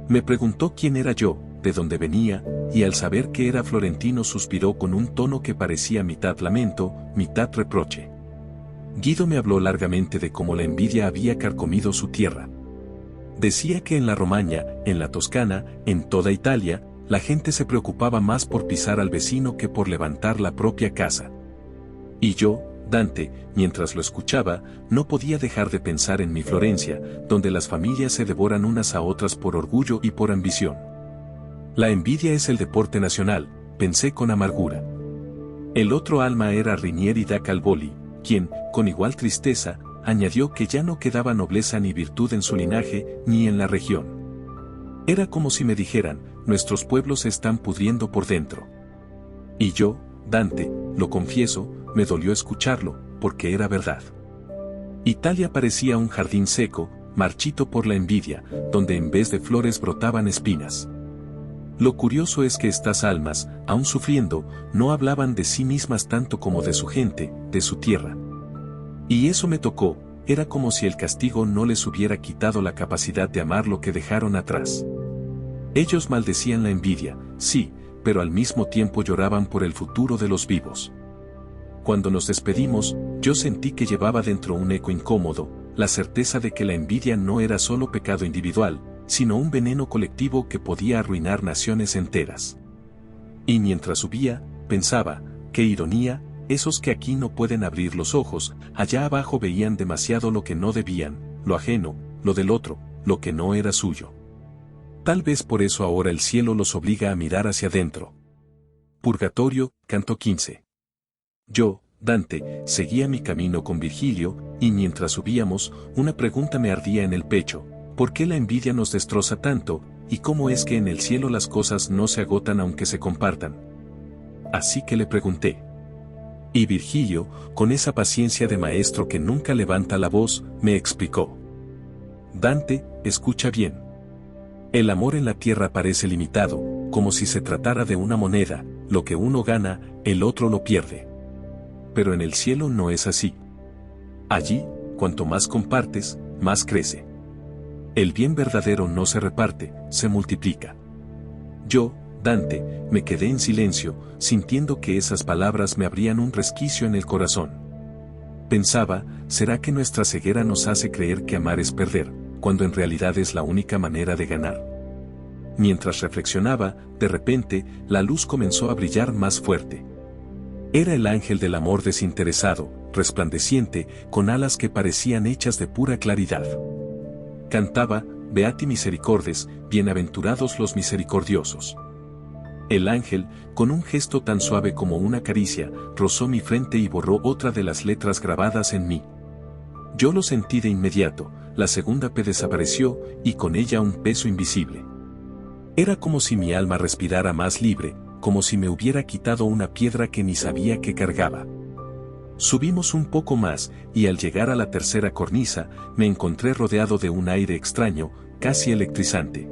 Me preguntó quién era yo, de dónde venía, y al saber que era florentino suspiró con un tono que parecía mitad lamento, mitad reproche. Guido me habló largamente de cómo la envidia había carcomido su tierra. Decía que en la Romaña, en la Toscana, en toda Italia, la gente se preocupaba más por pisar al vecino que por levantar la propia casa. Y yo, Dante, mientras lo escuchaba, no podía dejar de pensar en mi Florencia, donde las familias se devoran unas a otras por orgullo y por ambición. La envidia es el deporte nacional, pensé con amargura. El otro alma era Rinieri da Calvoli, quien, con igual tristeza, añadió que ya no quedaba nobleza ni virtud en su linaje, ni en la región. Era como si me dijeran, nuestros pueblos se están pudriendo por dentro. Y yo, Dante, lo confieso, me dolió escucharlo, porque era verdad. Italia parecía un jardín seco, marchito por la envidia, donde en vez de flores brotaban espinas. Lo curioso es que estas almas, aun sufriendo, no hablaban de sí mismas tanto como de su gente, de su tierra. Y eso me tocó, era como si el castigo no les hubiera quitado la capacidad de amar lo que dejaron atrás. Ellos maldecían la envidia, sí, pero al mismo tiempo lloraban por el futuro de los vivos. Cuando nos despedimos, yo sentí que llevaba dentro un eco incómodo, la certeza de que la envidia no era solo pecado individual, sino un veneno colectivo que podía arruinar naciones enteras. Y mientras subía, pensaba, qué ironía, esos que aquí no pueden abrir los ojos, allá abajo veían demasiado lo que no debían, lo ajeno, lo del otro, lo que no era suyo. Tal vez por eso ahora el cielo los obliga a mirar hacia adentro. Purgatorio, canto 15. Yo, Dante, seguía mi camino con Virgilio, y mientras subíamos, una pregunta me ardía en el pecho: ¿por qué la envidia nos destroza tanto, y cómo es que en el cielo las cosas no se agotan aunque se compartan? Así que le pregunté. Y Virgilio, con esa paciencia de maestro que nunca levanta la voz, me explicó. Dante, escucha bien. El amor en la tierra parece limitado, como si se tratara de una moneda, lo que uno gana, el otro lo pierde. Pero en el cielo no es así. Allí, cuanto más compartes, más crece. El bien verdadero no se reparte, se multiplica. Yo, Dante, me quedé en silencio, sintiendo que esas palabras me abrían un resquicio en el corazón. Pensaba, ¿será que nuestra ceguera nos hace creer que amar es perder, cuando en realidad es la única manera de ganar? Mientras reflexionaba, de repente, la luz comenzó a brillar más fuerte. Era el ángel del amor desinteresado, resplandeciente, con alas que parecían hechas de pura claridad. Cantaba, Beati misericordes, bienaventurados los misericordiosos. El ángel, con un gesto tan suave como una caricia, rozó mi frente y borró otra de las letras grabadas en mí. Yo lo sentí de inmediato, la segunda P desapareció, y con ella un peso invisible. Era como si mi alma respirara más libre, como si me hubiera quitado una piedra que ni sabía que cargaba. Subimos un poco más, y al llegar a la tercera cornisa, me encontré rodeado de un aire extraño, casi electrizante.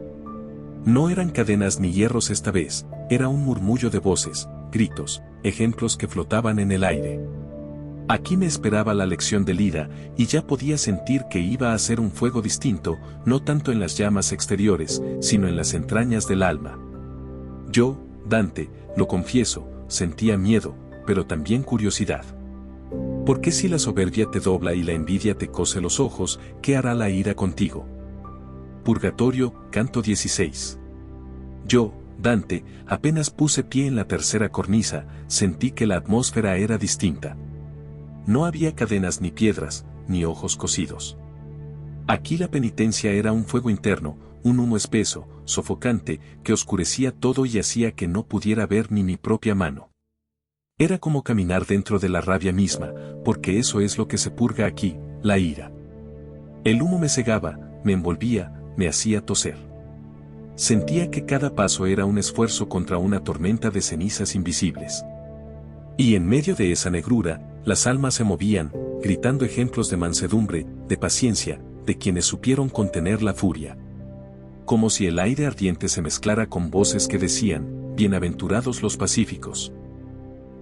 No eran cadenas ni hierros esta vez, era un murmullo de voces, gritos, ejemplos que flotaban en el aire. Aquí me esperaba la lección de Lira, y ya podía sentir que iba a ser un fuego distinto, no tanto en las llamas exteriores, sino en las entrañas del alma. Yo, Dante, lo confieso, sentía miedo, pero también curiosidad. ¿Por qué si la soberbia te dobla y la envidia te cose los ojos, qué hará la ira contigo? Purgatorio, canto 16. Yo, Dante, apenas puse pie en la tercera cornisa, sentí que la atmósfera era distinta. No había cadenas ni piedras, ni ojos cosidos. Aquí la penitencia era un fuego interno, un humo espeso, sofocante, que oscurecía todo y hacía que no pudiera ver ni mi propia mano. Era como caminar dentro de la rabia misma, porque eso es lo que se purga aquí, la ira. El humo me cegaba, me envolvía, me hacía toser. Sentía que cada paso era un esfuerzo contra una tormenta de cenizas invisibles. Y en medio de esa negrura, las almas se movían, gritando ejemplos de mansedumbre, de paciencia, de quienes supieron contener la furia. Como si el aire ardiente se mezclara con voces que decían, bienaventurados los pacíficos.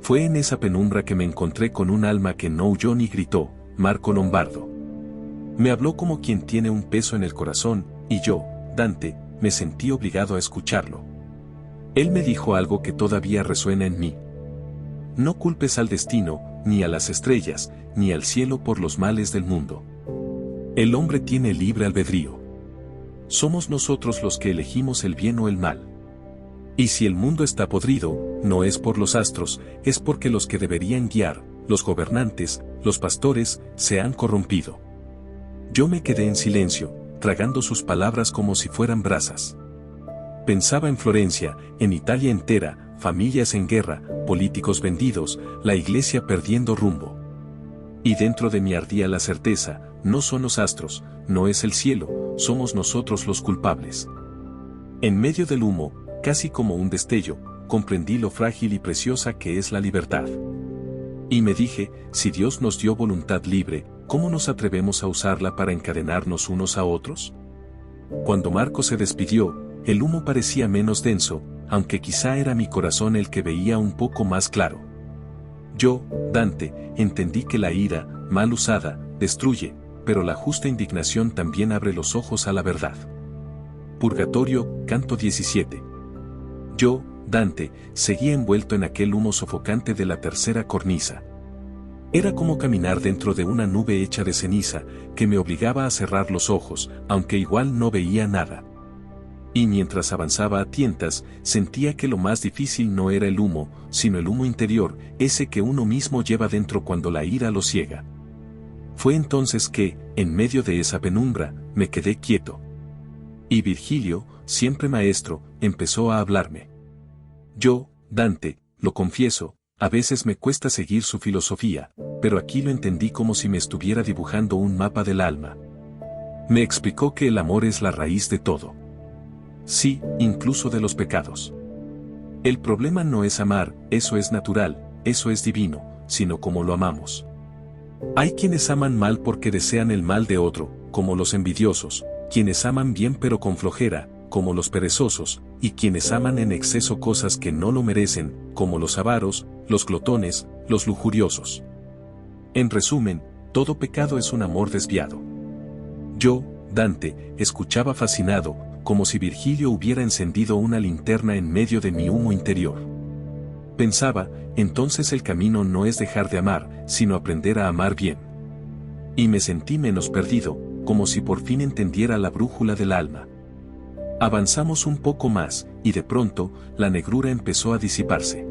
Fue en esa penumbra que me encontré con un alma que no huyó ni gritó, Marco Lombardo. Me habló como quien tiene un peso en el corazón, y yo, Dante, me sentí obligado a escucharlo. Él me dijo algo que todavía resuena en mí. No culpes al destino, ni a las estrellas, ni al cielo por los males del mundo. El hombre tiene libre albedrío. Somos nosotros los que elegimos el bien o el mal. Y si el mundo está podrido, no es por los astros, es porque los que deberían guiar, los gobernantes, los pastores, se han corrompido. Yo me quedé en silencio, tragando sus palabras como si fueran brasas. Pensaba en Florencia, en Italia entera, familias en guerra, políticos vendidos, la iglesia perdiendo rumbo. Y dentro de mí ardía la certeza, no son los astros, no es el cielo, somos nosotros los culpables. En medio del humo, casi como un destello, comprendí lo frágil y preciosa que es la libertad. Y me dije, si Dios nos dio voluntad libre, ¿cómo nos atrevemos a usarla para encadenarnos unos a otros? Cuando Marco se despidió, el humo parecía menos denso, aunque quizá era mi corazón el que veía un poco más claro. Yo, Dante, entendí que la ira, mal usada, destruye, pero la justa indignación también abre los ojos a la verdad. Purgatorio, canto 17. Yo, Dante, seguía envuelto en aquel humo sofocante de la tercera cornisa. Era como caminar dentro de una nube hecha de ceniza, que me obligaba a cerrar los ojos, aunque igual no veía nada. Y mientras avanzaba a tientas, sentía que lo más difícil no era el humo, sino el humo interior, ese que uno mismo lleva dentro cuando la ira lo ciega. Fue entonces que, en medio de esa penumbra, me quedé quieto. Y Virgilio, siempre maestro, empezó a hablarme. Yo, Dante, lo confieso, a veces me cuesta seguir su filosofía, pero aquí lo entendí como si me estuviera dibujando un mapa del alma. Me explicó que el amor es la raíz de todo. Sí, incluso de los pecados. El problema no es amar, eso es natural, eso es divino, sino como lo amamos. Hay quienes aman mal porque desean el mal de otro, como los envidiosos, quienes aman bien pero con flojera, como los perezosos, y quienes aman en exceso cosas que no lo merecen, como los avaros, los glotones, los lujuriosos. En resumen, todo pecado es un amor desviado. Yo, Dante, escuchaba fascinado, como si Virgilio hubiera encendido una linterna en medio de mi humo interior. Pensaba, entonces el camino no es dejar de amar, sino aprender a amar bien. Y me sentí menos perdido, como si por fin entendiera la brújula del alma. Avanzamos un poco más, y de pronto, la negrura empezó a disiparse.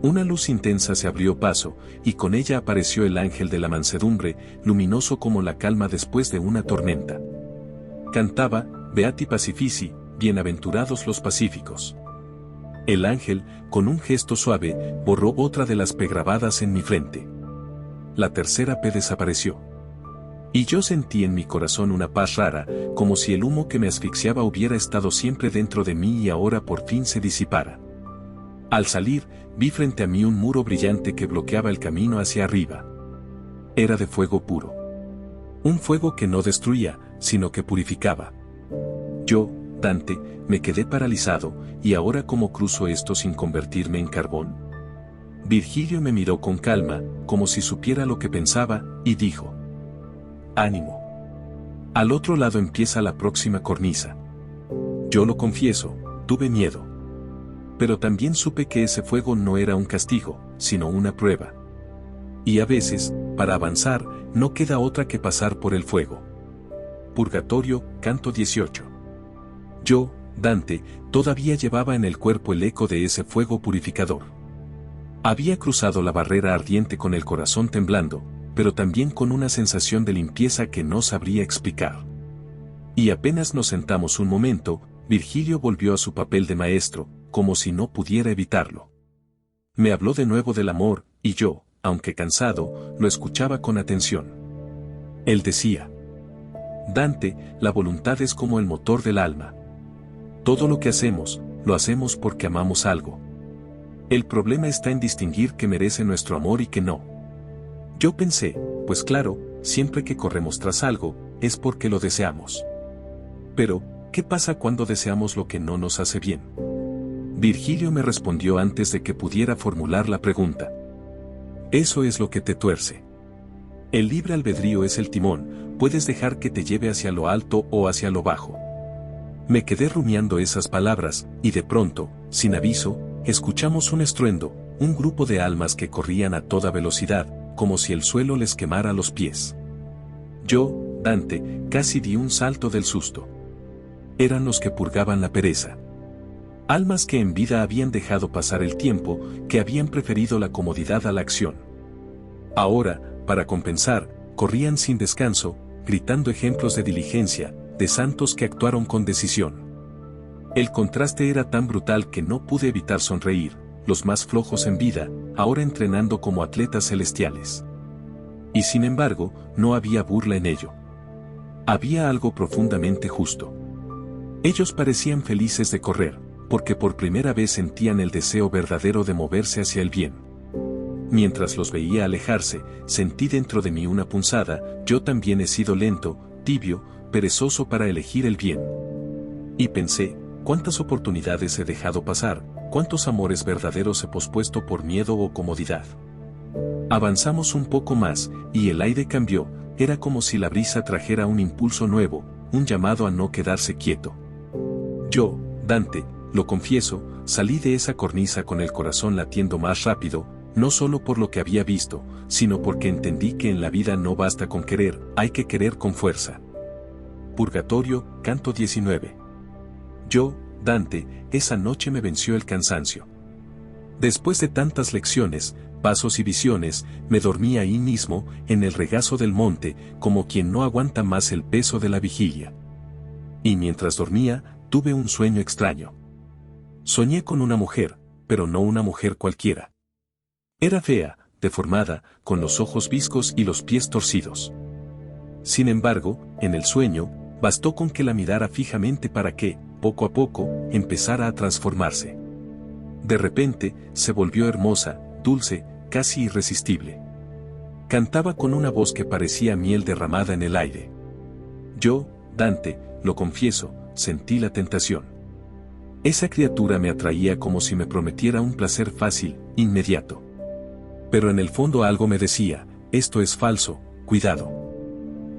Una luz intensa se abrió paso, y con ella apareció el ángel de la mansedumbre, luminoso como la calma después de una tormenta. Cantaba, Beati Pacifici, bienaventurados los pacíficos. El ángel, con un gesto suave, borró otra de las P grabadas en mi frente. La tercera P desapareció. Y yo sentí en mi corazón una paz rara, como si el humo que me asfixiaba hubiera estado siempre dentro de mí y ahora por fin se disipara. Al salir, vi frente a mí un muro brillante que bloqueaba el camino hacia arriba. Era de fuego puro. Un fuego que no destruía, sino que purificaba. Yo, Dante, me quedé paralizado, y ahora ¿cómo cruzo esto sin convertirme en carbón? Virgilio me miró con calma, como si supiera lo que pensaba, y dijo: ánimo. Al otro lado empieza la próxima cornisa. Yo lo confieso, tuve miedo. Pero también supe que ese fuego no era un castigo, sino una prueba. Y a veces, para avanzar, no queda otra que pasar por el fuego. Purgatorio, canto 18. Yo, Dante, todavía llevaba en el cuerpo el eco de ese fuego purificador. Había cruzado la barrera ardiente con el corazón temblando, pero también con una sensación de limpieza que no sabría explicar. Y apenas nos sentamos un momento, Virgilio volvió a su papel de maestro, como si no pudiera evitarlo. Me habló de nuevo del amor, y yo, aunque cansado, lo escuchaba con atención. Él decía: Dante, la voluntad es como el motor del alma. Todo lo que hacemos, lo hacemos porque amamos algo. El problema está en distinguir qué merece nuestro amor y qué no. Yo pensé, pues claro, siempre que corremos tras algo, es porque lo deseamos. Pero, ¿qué pasa cuando deseamos lo que no nos hace bien? Virgilio me respondió antes de que pudiera formular la pregunta. Eso es lo que te tuerce. El libre albedrío es el timón, puedes dejar que te lleve hacia lo alto o hacia lo bajo. Me quedé rumiando esas palabras, y de pronto, sin aviso, escuchamos un estruendo, un grupo de almas que corrían a toda velocidad, como si el suelo les quemara los pies. Yo, Dante, casi di un salto del susto. Eran los que purgaban la pereza. Almas que en vida habían dejado pasar el tiempo, que habían preferido la comodidad a la acción. Ahora, para compensar, corrían sin descanso, gritando ejemplos de diligencia, de santos que actuaron con decisión. El contraste era tan brutal que no pude evitar sonreír, los más flojos en vida, ahora entrenando como atletas celestiales. Y sin embargo, no había burla en ello. Había algo profundamente justo. Ellos parecían felices de correr, porque por primera vez sentían el deseo verdadero de moverse hacia el bien. Mientras los veía alejarse, sentí dentro de mí una punzada: yo también he sido lento, tibio, perezoso para elegir el bien. Y pensé, ¿cuántas oportunidades he dejado pasar? ¿Cuántos amores verdaderos he pospuesto por miedo o comodidad? Avanzamos un poco más, y el aire cambió, era como si la brisa trajera un impulso nuevo, un llamado a no quedarse quieto. Yo, Dante, lo confieso, salí de esa cornisa con el corazón latiendo más rápido, no solo por lo que había visto, sino porque entendí que en la vida no basta con querer, hay que querer con fuerza. Purgatorio, canto 19. Yo, Dante, esa noche me venció el cansancio. Después de tantas lecciones, pasos y visiones, me dormí ahí mismo, en el regazo del monte, como quien no aguanta más el peso de la vigilia. Y mientras dormía, tuve un sueño extraño. Soñé con una mujer, pero no una mujer cualquiera. Era fea, deformada, con los ojos viscos y los pies torcidos. Sin embargo, en el sueño, bastó con que la mirara fijamente para que, poco a poco, empezara a transformarse. De repente, se volvió hermosa, dulce, casi irresistible. Cantaba con una voz que parecía miel derramada en el aire. Yo, Dante, lo confieso, sentí la tentación. Esa criatura me atraía como si me prometiera un placer fácil, inmediato. Pero en el fondo algo me decía: esto es falso, cuidado.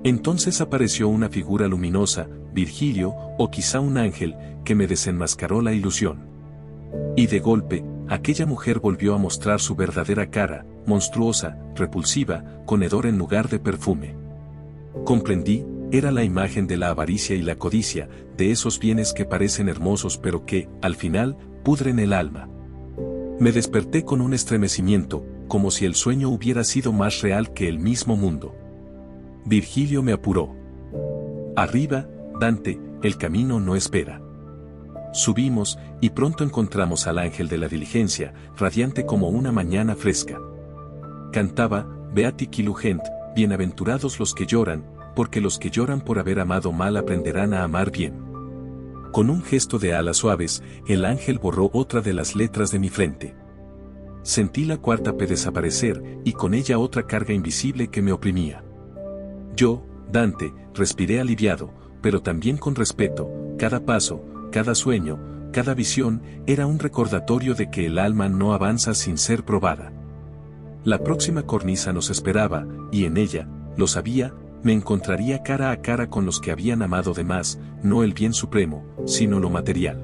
Entonces apareció una figura luminosa, Virgilio, o quizá un ángel, que me desenmascaró la ilusión. Y de golpe, aquella mujer volvió a mostrar su verdadera cara, monstruosa, repulsiva, con hedor en lugar de perfume. Comprendí, era la imagen de la avaricia y la codicia, de esos bienes que parecen hermosos pero que, al final, pudren el alma. Me desperté con un estremecimiento, como si el sueño hubiera sido más real que el mismo mundo. Virgilio me apuró. Arriba, Dante, el camino no espera. Subimos, y pronto encontramos al ángel de la diligencia, radiante como una mañana fresca. Cantaba: Beati qui lugent, bienaventurados los que lloran, porque los que lloran por haber amado mal aprenderán a amar bien. Con un gesto de alas suaves, el ángel borró otra de las letras de mi frente. Sentí la cuarta P desaparecer, y con ella otra carga invisible que me oprimía. Yo, Dante, respiré aliviado, pero también con respeto. Cada paso, cada sueño, cada visión, era un recordatorio de que el alma no avanza sin ser probada. La próxima cornisa nos esperaba, y en ella, lo sabía, me encontraría cara a cara con los que habían amado de más, no el bien supremo, sino lo material.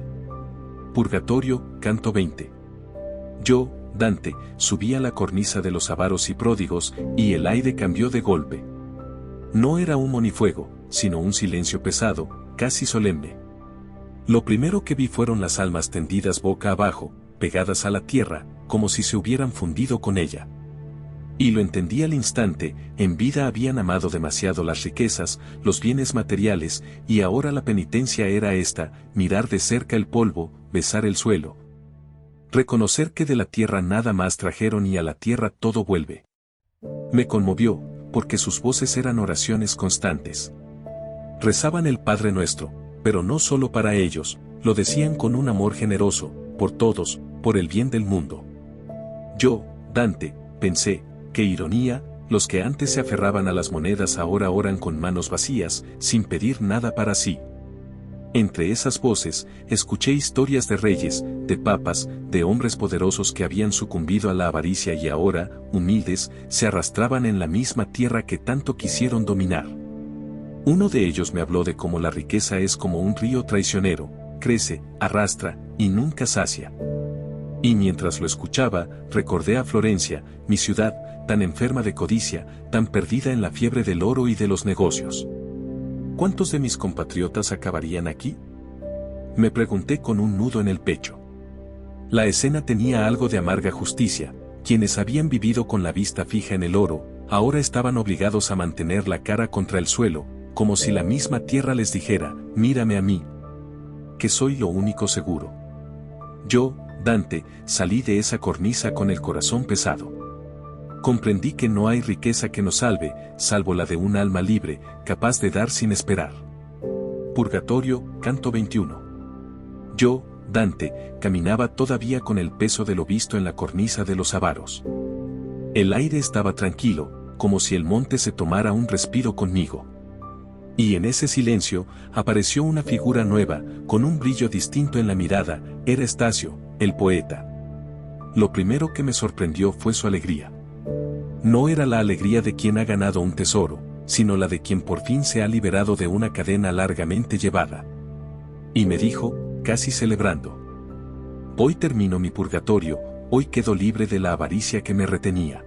Purgatorio, canto 20. Yo, Dante, subí a la cornisa de los avaros y pródigos, y el aire cambió de golpe. No era humo ni fuego, sino un silencio pesado, casi solemne. Lo primero que vi fueron las almas tendidas boca abajo, pegadas a la tierra, como si se hubieran fundido con ella. Y lo entendí al instante. En vida habían amado demasiado las riquezas, los bienes materiales, y ahora la penitencia era esta: mirar de cerca el polvo, besar el suelo. Reconocer que de la tierra nada más trajeron y a la tierra todo vuelve. Me conmovió, porque sus voces eran oraciones constantes. Rezaban el Padre Nuestro, pero no solo para ellos, lo decían con un amor generoso, por todos, por el bien del mundo. Yo, Dante, pensé, qué ironía, los que antes se aferraban a las monedas ahora oran con manos vacías, sin pedir nada para sí. Entre esas voces, escuché historias de reyes, de papas, de hombres poderosos que habían sucumbido a la avaricia y ahora, humildes, se arrastraban en la misma tierra que tanto quisieron dominar. Uno de ellos me habló de cómo la riqueza es como un río traicionero, crece, arrastra, y nunca sacia. Y mientras lo escuchaba, recordé a Florencia, mi ciudad, tan enferma de codicia, tan perdida en la fiebre del oro y de los negocios. ¿Cuántos de mis compatriotas acabarían aquí? Me pregunté con un nudo en el pecho. La escena tenía algo de amarga justicia. Quienes habían vivido con la vista fija en el oro, ahora estaban obligados a mantener la cara contra el suelo, como si la misma tierra les dijera: mírame a mí, que soy lo único seguro. Yo, Dante, salí de esa cornisa con el corazón pesado. Comprendí que no hay riqueza que nos salve, salvo la de un alma libre, capaz de dar sin esperar. Purgatorio, canto 21. Yo, Dante, caminaba todavía con el peso de lo visto en la cornisa de los avaros. El aire estaba tranquilo, como si el monte se tomara un respiro conmigo. Y en ese silencio, apareció una figura nueva, con un brillo distinto en la mirada. Era Estacio, el poeta. Lo primero que me sorprendió fue su alegría. No era la alegría de quien ha ganado un tesoro, sino la de quien por fin se ha liberado de una cadena largamente llevada. Y me dijo, casi celebrando: hoy termino mi purgatorio, hoy quedo libre de la avaricia que me retenía.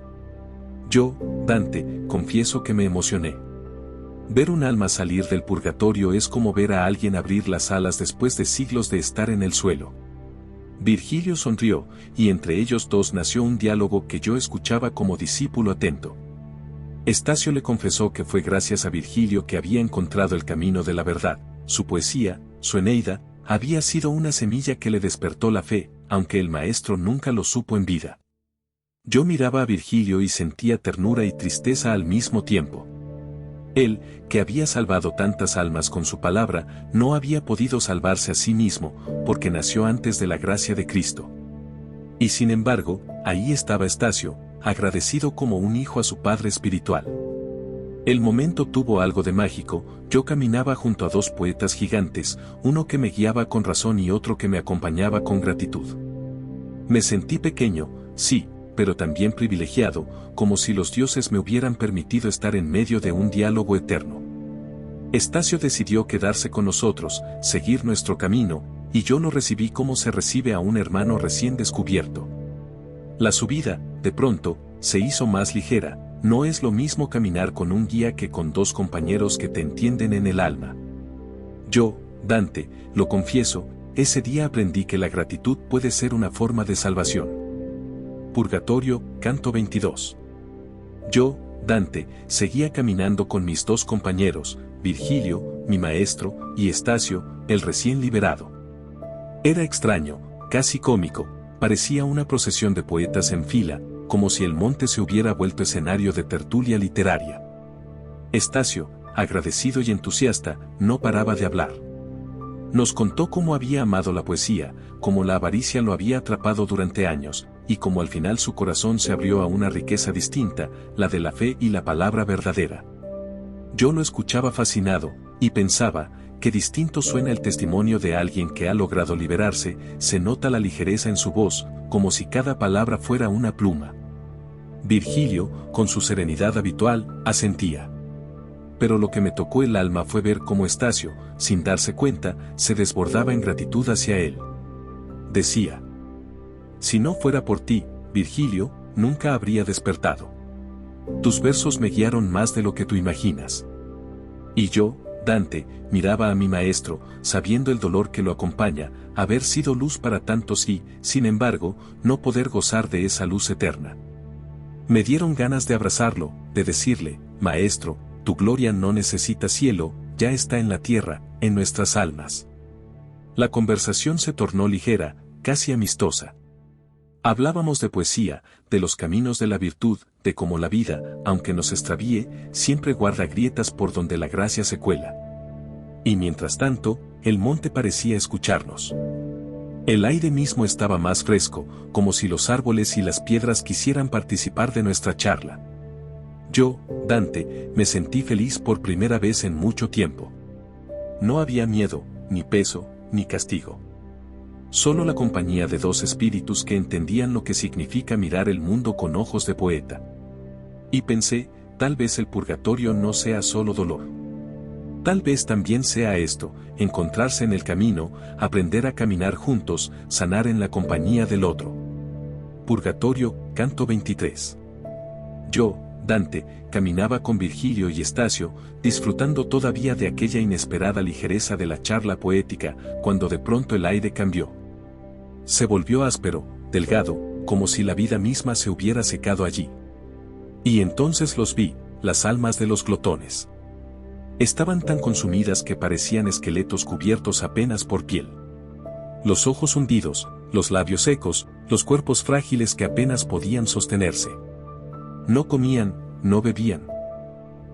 Yo, Dante, confieso que me emocioné. Ver un alma salir del purgatorio es como ver a alguien abrir las alas después de siglos de estar en el suelo. Virgilio sonrió, y entre ellos dos nació un diálogo que yo escuchaba como discípulo atento. Estacio le confesó que fue gracias a Virgilio que había encontrado el camino de la verdad. Su poesía, su Eneida, había sido una semilla que le despertó la fe, aunque el maestro nunca lo supo en vida. Yo miraba a Virgilio y sentía ternura y tristeza al mismo tiempo. Él, que había salvado tantas almas con su palabra, no había podido salvarse a sí mismo, porque nació antes de la gracia de Cristo. Y sin embargo, ahí estaba Estacio, agradecido como un hijo a su padre espiritual. El momento tuvo algo de mágico. Yo caminaba junto a dos poetas gigantes, uno que me guiaba con razón y otro que me acompañaba con gratitud. Me sentí pequeño, sí, pero también privilegiado, como si los dioses me hubieran permitido estar en medio de un diálogo eterno. Estacio decidió quedarse con nosotros, seguir nuestro camino, y yo lo recibí como se recibe a un hermano recién descubierto. La subida, de pronto, se hizo más ligera. No es lo mismo caminar con un guía que con dos compañeros que te entienden en el alma. Yo, Dante, lo confieso, ese día aprendí que la gratitud puede ser una forma de salvación. Purgatorio, canto 22. Yo, Dante, seguía caminando con mis dos compañeros, Virgilio, mi maestro, y Estacio, el recién liberado. Era extraño, casi cómico, parecía una procesión de poetas en fila, como si el monte se hubiera vuelto escenario de tertulia literaria. Estacio, agradecido y entusiasta, no paraba de hablar. Nos contó cómo había amado la poesía, cómo la avaricia lo había atrapado durante años, y cómo al final su corazón se abrió a una riqueza distinta, la de la fe y la palabra verdadera. Yo lo escuchaba fascinado, y pensaba, qué distinto suena el testimonio de alguien que ha logrado liberarse. Se nota la ligereza en su voz, como si cada palabra fuera una pluma. Virgilio, con su serenidad habitual, asentía. Pero lo que me tocó el alma fue ver cómo Estacio, sin darse cuenta, se desbordaba en gratitud hacia él. Decía: si no fuera por ti, Virgilio, nunca habría despertado. Tus versos me guiaron más de lo que tú imaginas. Y yo, Dante, miraba a mi maestro, sabiendo el dolor que lo acompaña, haber sido luz para tantos y, sin embargo, no poder gozar de esa luz eterna. Me dieron ganas de abrazarlo, de decirle, Maestro, tu gloria no necesita cielo, ya está en la tierra, en nuestras almas. La conversación se tornó ligera, casi amistosa. Hablábamos de poesía, de los caminos de la virtud, de cómo la vida, aunque nos extravíe, siempre guarda grietas por donde la gracia se cuela. Y mientras tanto, el monte parecía escucharnos. El aire mismo estaba más fresco, como si los árboles y las piedras quisieran participar de nuestra charla. Yo, Dante, me sentí feliz por primera vez en mucho tiempo. No había miedo, ni peso, ni castigo. Solo la compañía de dos espíritus que entendían lo que significa mirar el mundo con ojos de poeta. Y pensé, tal vez el purgatorio no sea solo dolor. Tal vez también sea esto, encontrarse en el camino, aprender a caminar juntos, sanar en la compañía del otro. Purgatorio, canto 23. Yo, Dante, caminaba con Virgilio y Estacio, disfrutando todavía de aquella inesperada ligereza de la charla poética, cuando de pronto el aire cambió. Se volvió áspero, delgado, como si la vida misma se hubiera secado allí. Y entonces los vi, las almas de los glotones. Estaban tan consumidas que parecían esqueletos cubiertos apenas por piel. Los ojos hundidos, los labios secos, los cuerpos frágiles que apenas podían sostenerse. No comían, no bebían.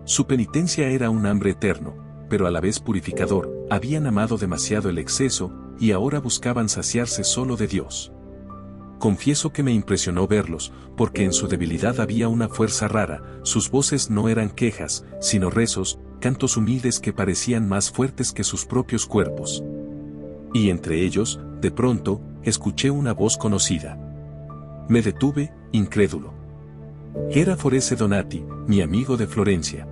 Su penitencia era un hambre eterno, pero a la vez purificador, habían amado demasiado el exceso, y ahora buscaban saciarse solo de Dios. Confieso que me impresionó verlos, porque en su debilidad había una fuerza rara, sus voces no eran quejas, sino rezos, cantos humildes que parecían más fuertes que sus propios cuerpos. Y entre ellos, de pronto, escuché una voz conocida. Me detuve, incrédulo. Era Forese Donati, mi amigo de Florencia.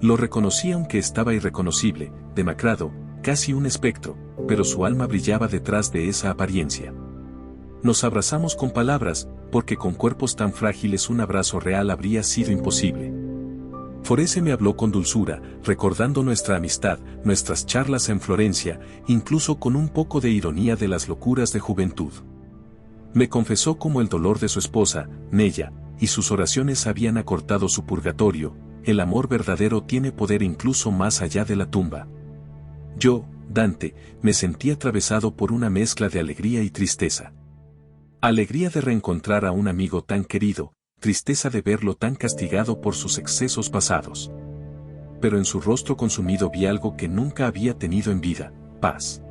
Lo reconocí aunque estaba irreconocible, demacrado, casi un espectro, pero su alma brillaba detrás de esa apariencia. Nos abrazamos con palabras, porque con cuerpos tan frágiles un abrazo real habría sido imposible. Forese me habló con dulzura, recordando nuestra amistad, nuestras charlas en Florencia, incluso con un poco de ironía de las locuras de juventud. Me confesó cómo el dolor de su esposa, Nella, y sus oraciones habían acortado su purgatorio. El amor verdadero tiene poder incluso más allá de la tumba. Yo, Dante, me sentí atravesado por una mezcla de alegría y tristeza. Alegría de reencontrar a un amigo tan querido, tristeza de verlo tan castigado por sus excesos pasados. Pero en su rostro consumido vi algo que nunca había tenido en vida, paz.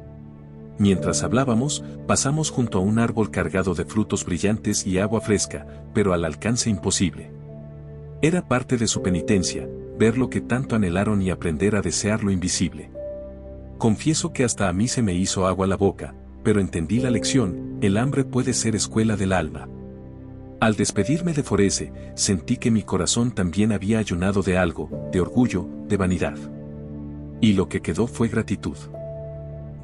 Mientras hablábamos, pasamos junto a un árbol cargado de frutos brillantes y agua fresca, pero al alcance imposible. Era parte de su penitencia, ver lo que tanto anhelaron y aprender a desear lo invisible. Confieso que hasta a mí se me hizo agua la boca, pero entendí la lección, el hambre puede ser escuela del alma. Al despedirme de Forese, sentí que mi corazón también había ayunado de algo, de orgullo, de vanidad. Y lo que quedó fue gratitud.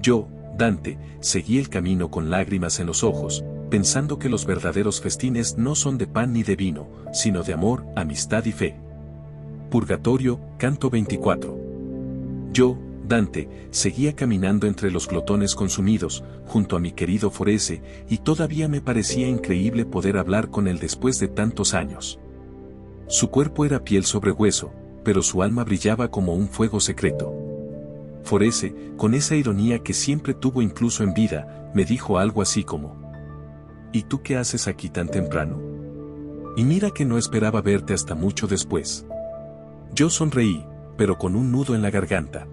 Yo, Dante, seguí el camino con lágrimas en los ojos, pensando que los verdaderos festines no son de pan ni de vino, sino de amor, amistad y fe. Purgatorio, canto 24. Yo, Dante, seguía caminando entre los glotones consumidos, junto a mi querido Forese, y todavía me parecía increíble poder hablar con él después de tantos años. Su cuerpo era piel sobre hueso, pero su alma brillaba como un fuego secreto. Forese, con esa ironía que siempre tuvo incluso en vida, me dijo algo así como: ¿Y tú qué haces aquí tan temprano? Y mira que no esperaba verte hasta mucho después. Yo sonreí, pero con un nudo en la garganta.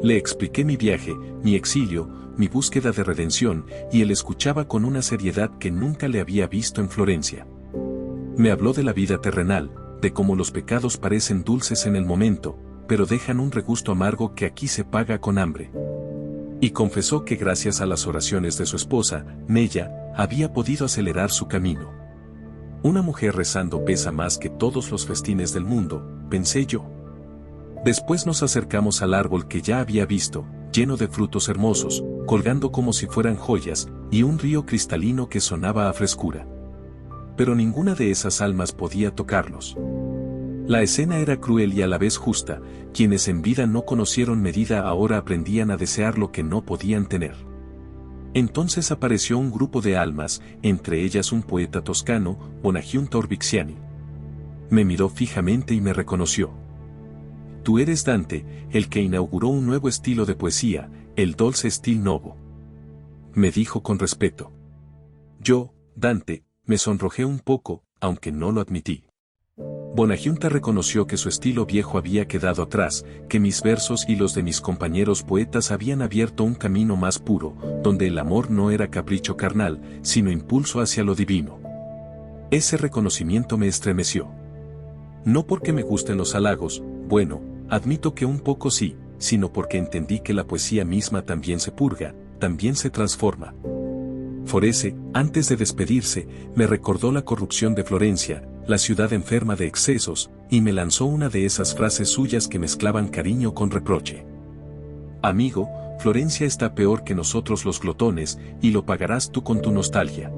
Le expliqué mi viaje, mi exilio, mi búsqueda de redención, y él escuchaba con una seriedad que nunca le había visto en Florencia. Me habló de la vida terrenal, de cómo los pecados parecen dulces en el momento, pero dejan un regusto amargo que aquí se paga con hambre. Y confesó que gracias a las oraciones de su esposa, Nella, había podido acelerar su camino. Una mujer rezando pesa más que todos los festines del mundo, pensé yo. Después nos acercamos al árbol que ya había visto, lleno de frutos hermosos, colgando como si fueran joyas, y un río cristalino que sonaba a frescura. Pero ninguna de esas almas podía tocarlos. La escena era cruel y a la vez justa, quienes en vida no conocieron medida ahora aprendían a desear lo que no podían tener. Entonces apareció un grupo de almas, entre ellas un poeta toscano, Bonagiunta Orbixiani. Me miró fijamente y me reconoció. Tú eres Dante, el que inauguró un nuevo estilo de poesía, el Dolce Stil Novo. Me dijo con respeto. Yo, Dante, me sonrojé un poco, aunque no lo admití. Bonagiunta reconoció que su estilo viejo había quedado atrás, que mis versos y los de mis compañeros poetas habían abierto un camino más puro, donde el amor no era capricho carnal, sino impulso hacia lo divino. Ese reconocimiento me estremeció. No porque me gusten los halagos, bueno, admito que un poco sí, sino porque entendí que la poesía misma también se purga, también se transforma. Forese, antes de despedirse, me recordó la corrupción de Florencia, la ciudad enferma de excesos, y me lanzó una de esas frases suyas que mezclaban cariño con reproche. Amigo, Florencia está peor que nosotros los glotones, y lo pagarás tú con tu nostalgia.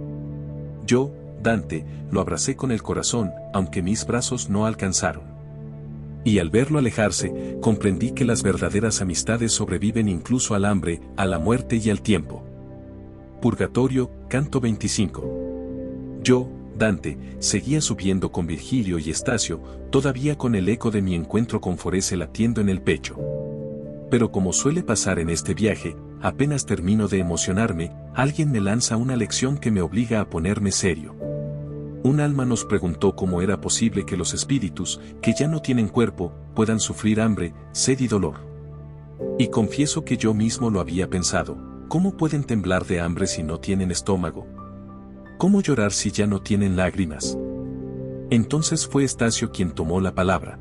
Yo, Dante, lo abracé con el corazón, aunque mis brazos no alcanzaron. Y al verlo alejarse, comprendí que las verdaderas amistades sobreviven incluso al hambre, a la muerte y al tiempo. Purgatorio, canto 25. Yo, Dante, seguía subiendo con Virgilio y Estacio, todavía con el eco de mi encuentro con Forese latiendo en el pecho. Pero como suele pasar en este viaje, apenas termino de emocionarme, alguien me lanza una lección que me obliga a ponerme serio. Un alma nos preguntó cómo era posible que los espíritus, que ya no tienen cuerpo, puedan sufrir hambre, sed y dolor. Y confieso que yo mismo lo había pensado. ¿Cómo pueden temblar de hambre si no tienen estómago? ¿Cómo llorar si ya no tienen lágrimas? Entonces fue Estacio quien tomó la palabra.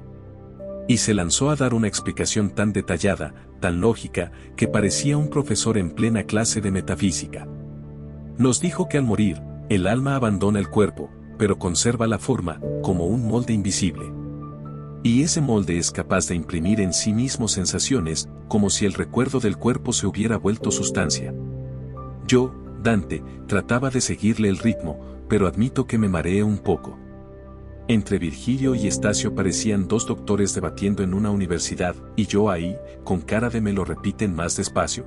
Y se lanzó a dar una explicación tan detallada, tan lógica, que parecía un profesor en plena clase de metafísica. Nos dijo que al morir, el alma abandona el cuerpo, pero conserva la forma, como un molde invisible. Y ese molde es capaz de imprimir en sí mismo sensaciones, como si el recuerdo del cuerpo se hubiera vuelto sustancia. Yo, Dante, trataba de seguirle el ritmo, pero admito que me mareé un poco. Entre Virgilio y Estacio parecían dos doctores debatiendo en una universidad, y yo ahí, con cara de me lo repiten más despacio.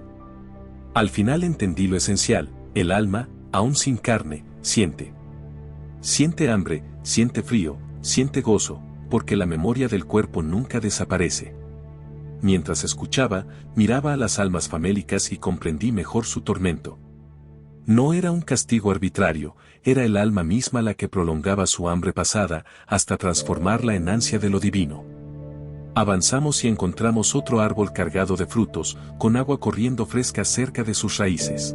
Al final entendí lo esencial, el alma, aún sin carne, siente. Siente hambre, siente frío, siente gozo, porque la memoria del cuerpo nunca desaparece. Mientras escuchaba, miraba a las almas famélicas y comprendí mejor su tormento. No era un castigo arbitrario, era el alma misma la que prolongaba su hambre pasada, hasta transformarla en ansia de lo divino. Avanzamos y encontramos otro árbol cargado de frutos, con agua corriendo fresca cerca de sus raíces.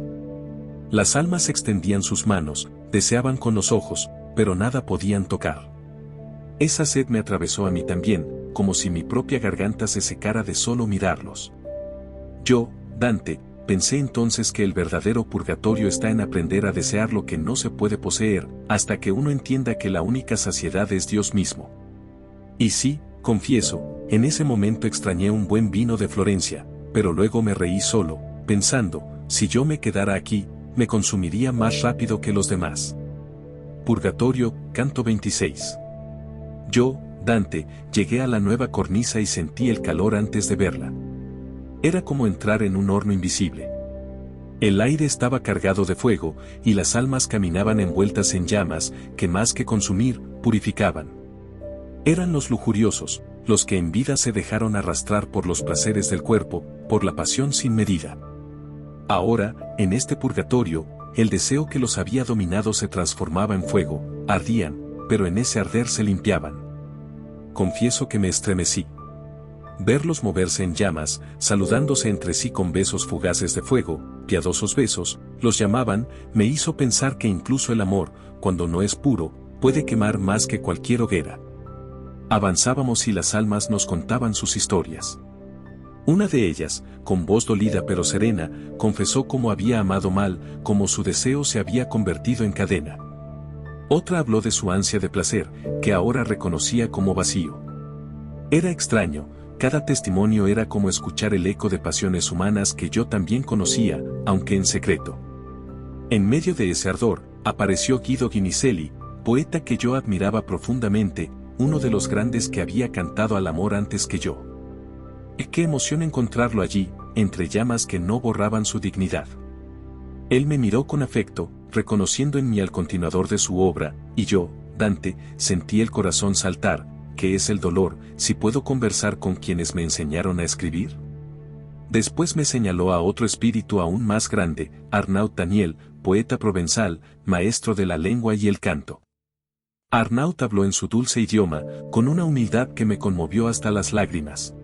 Las almas extendían sus manos, deseaban con los ojos, pero nada podían tocar. Esa sed me atravesó a mí también, como si mi propia garganta se secara de solo mirarlos. Yo, Dante, pensé entonces que el verdadero purgatorio está en aprender a desear lo que no se puede poseer, hasta que uno entienda que la única saciedad es Dios mismo. Y sí, confieso, en ese momento extrañé un buen vino de Florencia, pero luego me reí solo, pensando, si yo me quedara aquí, me consumiría más rápido que los demás. Purgatorio, canto 26. Yo, Dante, llegué a la nueva cornisa y sentí el calor antes de verla. Era como entrar en un horno invisible. El aire estaba cargado de fuego, y las almas caminaban envueltas en llamas, que más que consumir, purificaban. Eran los lujuriosos, los que en vida se dejaron arrastrar por los placeres del cuerpo, por la pasión sin medida. Ahora, en este purgatorio, el deseo que los había dominado se transformaba en fuego, ardían, pero en ese arder se limpiaban. Confieso que me estremecí. Verlos moverse en llamas, saludándose entre sí con besos fugaces de fuego, piadosos besos, los llamaban, me hizo pensar que incluso el amor, cuando no es puro, puede quemar más que cualquier hoguera. Avanzábamos y las almas nos contaban sus historias. Una de ellas, con voz dolida pero serena, confesó cómo había amado mal, cómo su deseo se había convertido en cadena. Otra habló de su ansia de placer, que ahora reconocía como vacío. Era extraño, cada testimonio era como escuchar el eco de pasiones humanas que yo también conocía, aunque en secreto. En medio de ese ardor, apareció Guido Guinizelli, poeta que yo admiraba profundamente, uno de los grandes que había cantado al amor antes que yo. Qué emoción encontrarlo allí, entre llamas que no borraban su dignidad. Él me miró con afecto, reconociendo en mí al continuador de su obra, y yo, Dante, sentí el corazón saltar. ¿Qué es el dolor, si puedo conversar con quienes me enseñaron a escribir? Después me señaló a otro espíritu aún más grande, Arnaud Daniel, poeta provenzal, maestro de la lengua y el canto. Arnaud habló en su dulce idioma, con una humildad que me conmovió hasta las lágrimas.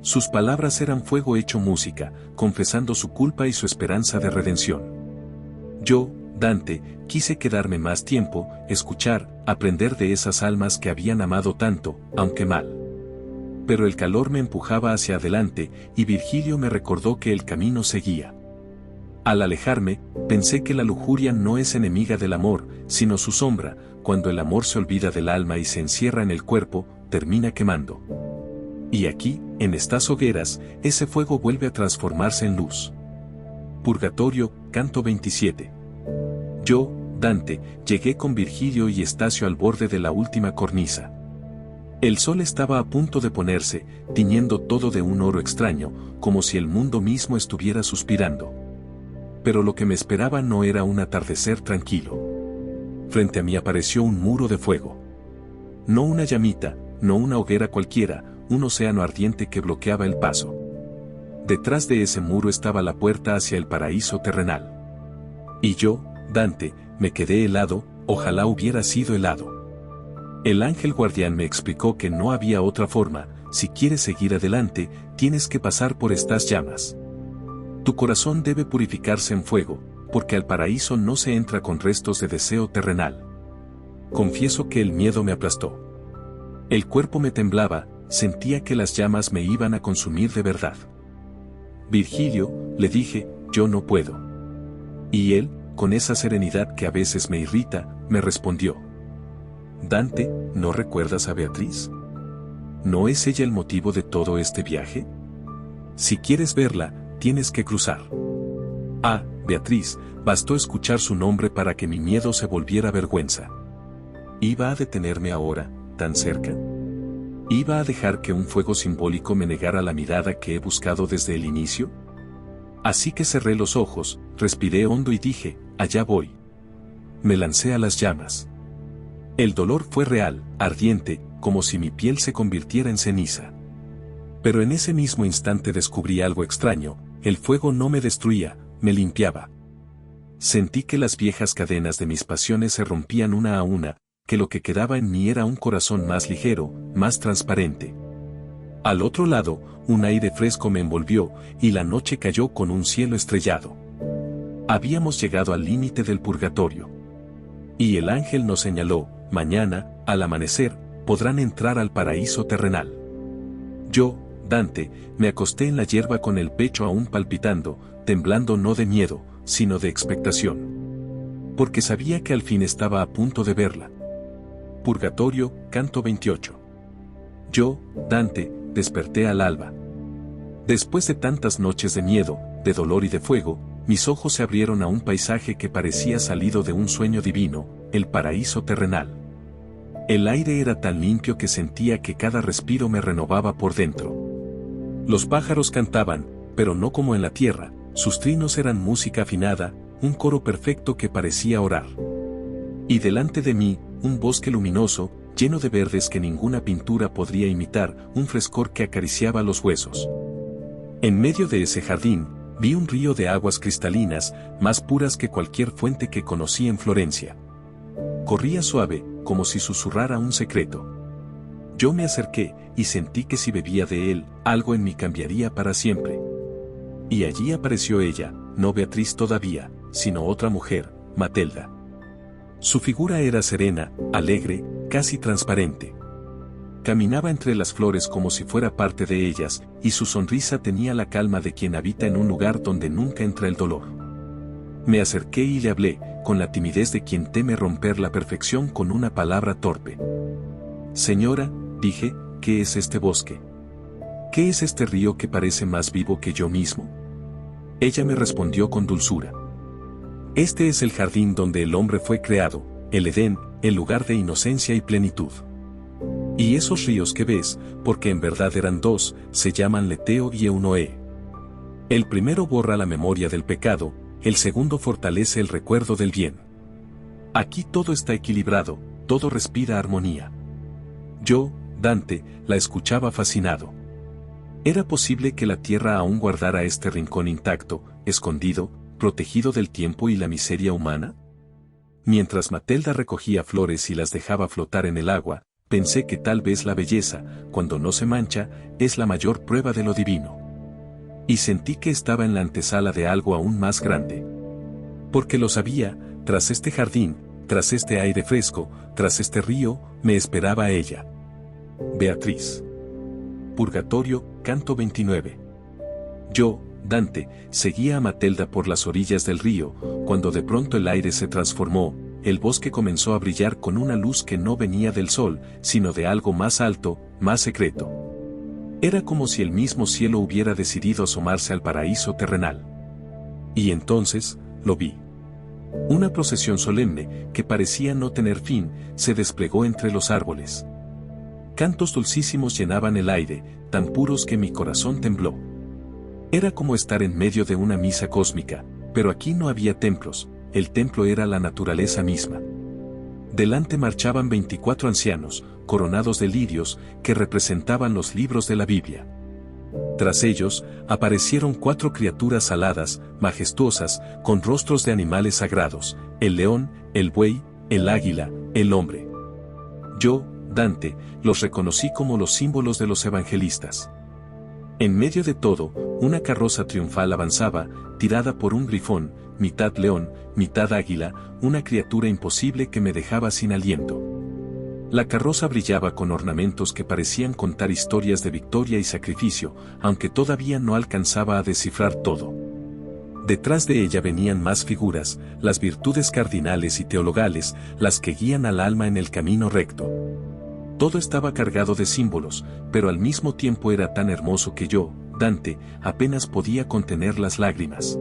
Sus palabras eran fuego hecho música, confesando su culpa y su esperanza de redención. Yo, Dante, quise quedarme más tiempo, escuchar, aprender de esas almas que habían amado tanto, aunque mal. Pero el calor me empujaba hacia adelante, y Virgilio me recordó que el camino seguía. Al alejarme, pensé que la lujuria no es enemiga del amor, sino su sombra. Cuando el amor se olvida del alma y se encierra en el cuerpo, termina quemando. Y aquí, en estas hogueras, ese fuego vuelve a transformarse en luz. Purgatorio, canto 27. Yo, Dante, llegué con Virgilio y Estacio al borde de la última cornisa. El sol estaba a punto de ponerse, tiñendo todo de un oro extraño, como si el mundo mismo estuviera suspirando. Pero lo que me esperaba no era un atardecer tranquilo. Frente a mí apareció un muro de fuego. No una llamita, no una hoguera cualquiera, un océano ardiente que bloqueaba el paso. Detrás de ese muro estaba la puerta hacia el paraíso terrenal. Y yo, Dante, me quedé helado, ojalá hubiera sido helado. El ángel guardián me explicó que no había otra forma, si quieres seguir adelante, tienes que pasar por estas llamas. Tu corazón debe purificarse en fuego, porque al paraíso no se entra con restos de deseo terrenal. Confieso que el miedo me aplastó. El cuerpo me temblaba, sentía que las llamas me iban a consumir de verdad. Virgilio, le dije, yo no puedo. Y él, con esa serenidad que a veces me irrita, me respondió. Dante, ¿no recuerdas a Beatriz? ¿No es ella el motivo de todo este viaje? Si quieres verla, tienes que cruzar. Ah, Beatriz, bastó escuchar su nombre para que mi miedo se volviera vergüenza. ¿Iba a detenerme ahora, tan cerca? ¿Iba a dejar que un fuego simbólico me negara la mirada que he buscado desde el inicio? Así que cerré los ojos, respiré hondo y dije, allá voy. Me lancé a las llamas. El dolor fue real, ardiente, como si mi piel se convirtiera en ceniza. Pero en ese mismo instante descubrí algo extraño, el fuego no me destruía, me limpiaba. Sentí que las viejas cadenas de mis pasiones se rompían una a una, que lo que quedaba en mí era un corazón más ligero, más transparente. Al otro lado, un aire fresco me envolvió, y la noche cayó con un cielo estrellado. Habíamos llegado al límite del purgatorio. Y el ángel nos señaló, mañana, al amanecer, podrán entrar al paraíso terrenal. Yo, Dante, me acosté en la hierba con el pecho aún palpitando, temblando no de miedo, sino de expectación. Porque sabía que al fin estaba a punto de verla. Purgatorio, canto 28. Yo, Dante, desperté al alba. Después de tantas noches de miedo, de dolor y de fuego, mis ojos se abrieron a un paisaje que parecía salido de un sueño divino, el paraíso terrenal. El aire era tan limpio que sentía que cada respiro me renovaba por dentro. Los pájaros cantaban, pero no como en la tierra, sus trinos eran música afinada, un coro perfecto que parecía orar. Y delante de mí, un bosque luminoso, lleno de verdes que ninguna pintura podría imitar, un frescor que acariciaba los huesos. En medio de ese jardín, vi un río de aguas cristalinas, más puras que cualquier fuente que conocí en Florencia. Corría suave, como si susurrara un secreto. Yo me acerqué, y sentí que si bebía de él, algo en mí cambiaría para siempre. Y allí apareció ella, no Beatriz todavía, sino otra mujer, Matilda. Su figura era serena, alegre, casi transparente. Caminaba entre las flores como si fuera parte de ellas, y su sonrisa tenía la calma de quien habita en un lugar donde nunca entra el dolor. Me acerqué y le hablé, con la timidez de quien teme romper la perfección con una palabra torpe. Señora, dije, ¿qué es este bosque? ¿Qué es este río que parece más vivo que yo mismo? Ella me respondió con dulzura. Este es el jardín donde el hombre fue creado, el Edén, el lugar de inocencia y plenitud. Y esos ríos que ves, porque en verdad eran dos, se llaman Leteo y Eunoé. El primero borra la memoria del pecado, el segundo fortalece el recuerdo del bien. Aquí todo está equilibrado, todo respira armonía. Yo, Dante, la escuchaba fascinado. ¿Era posible que la tierra aún guardara este rincón intacto, escondido, protegido del tiempo y la miseria humana? Mientras Matilda recogía flores y las dejaba flotar en el agua, pensé que tal vez la belleza, cuando no se mancha, es la mayor prueba de lo divino. Y sentí que estaba en la antesala de algo aún más grande. Porque lo sabía, tras este jardín, tras este aire fresco, tras este río, me esperaba ella. Beatriz. Purgatorio, canto 29. Yo, Dante, seguía a Matilda por las orillas del río, cuando de pronto el aire se transformó, el bosque comenzó a brillar con una luz que no venía del sol, sino de algo más alto, más secreto. Era como si el mismo cielo hubiera decidido asomarse al paraíso terrenal. Y entonces, lo vi. Una procesión solemne, que parecía no tener fin, se desplegó entre los árboles. Cantos dulcísimos llenaban el aire, tan puros que mi corazón tembló. Era como estar en medio de una misa cósmica, pero aquí no había templos, el templo era la naturaleza misma. Delante marchaban 24 ancianos, coronados de lirios, que representaban los libros de la Biblia. Tras ellos, aparecieron 4 criaturas aladas, majestuosas, con rostros de animales sagrados, el león, el buey, el águila, el hombre. Yo, Dante, los reconocí como los símbolos de los evangelistas. En medio de todo, una carroza triunfal avanzaba, tirada por un grifón, mitad león, mitad águila, una criatura imposible que me dejaba sin aliento. La carroza brillaba con ornamentos que parecían contar historias de victoria y sacrificio, aunque todavía no alcanzaba a descifrar todo. Detrás de ella venían más figuras, las virtudes cardinales y teologales, las que guían al alma en el camino recto. Todo estaba cargado de símbolos, pero al mismo tiempo era tan hermoso que yo, Dante, apenas podía contener las lágrimas.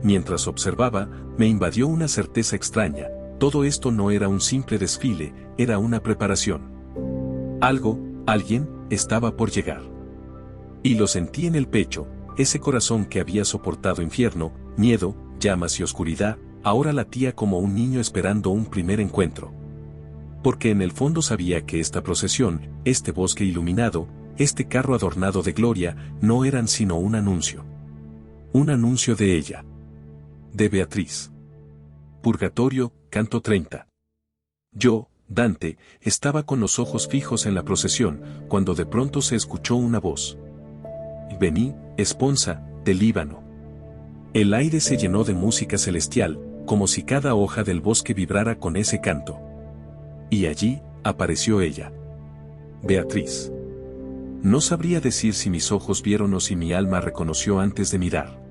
Mientras observaba, me invadió una certeza extraña, todo esto no era un simple desfile, era una preparación. Algo, alguien, estaba por llegar. Y lo sentí en el pecho, ese corazón que había soportado infierno, miedo, llamas y oscuridad, ahora latía como un niño esperando un primer encuentro. Porque en el fondo sabía que esta procesión, este bosque iluminado, este carro adornado de gloria, no eran sino un anuncio. Un anuncio de ella. De Beatriz. Purgatorio, canto 30. Yo, Dante, estaba con los ojos fijos en la procesión, cuando de pronto se escuchó una voz. Vení, esponsa, del Líbano. El aire se llenó de música celestial, como si cada hoja del bosque vibrara con ese canto. Y allí, apareció ella. Beatriz. No sabría decir si mis ojos vieron o si mi alma reconoció antes de mirar.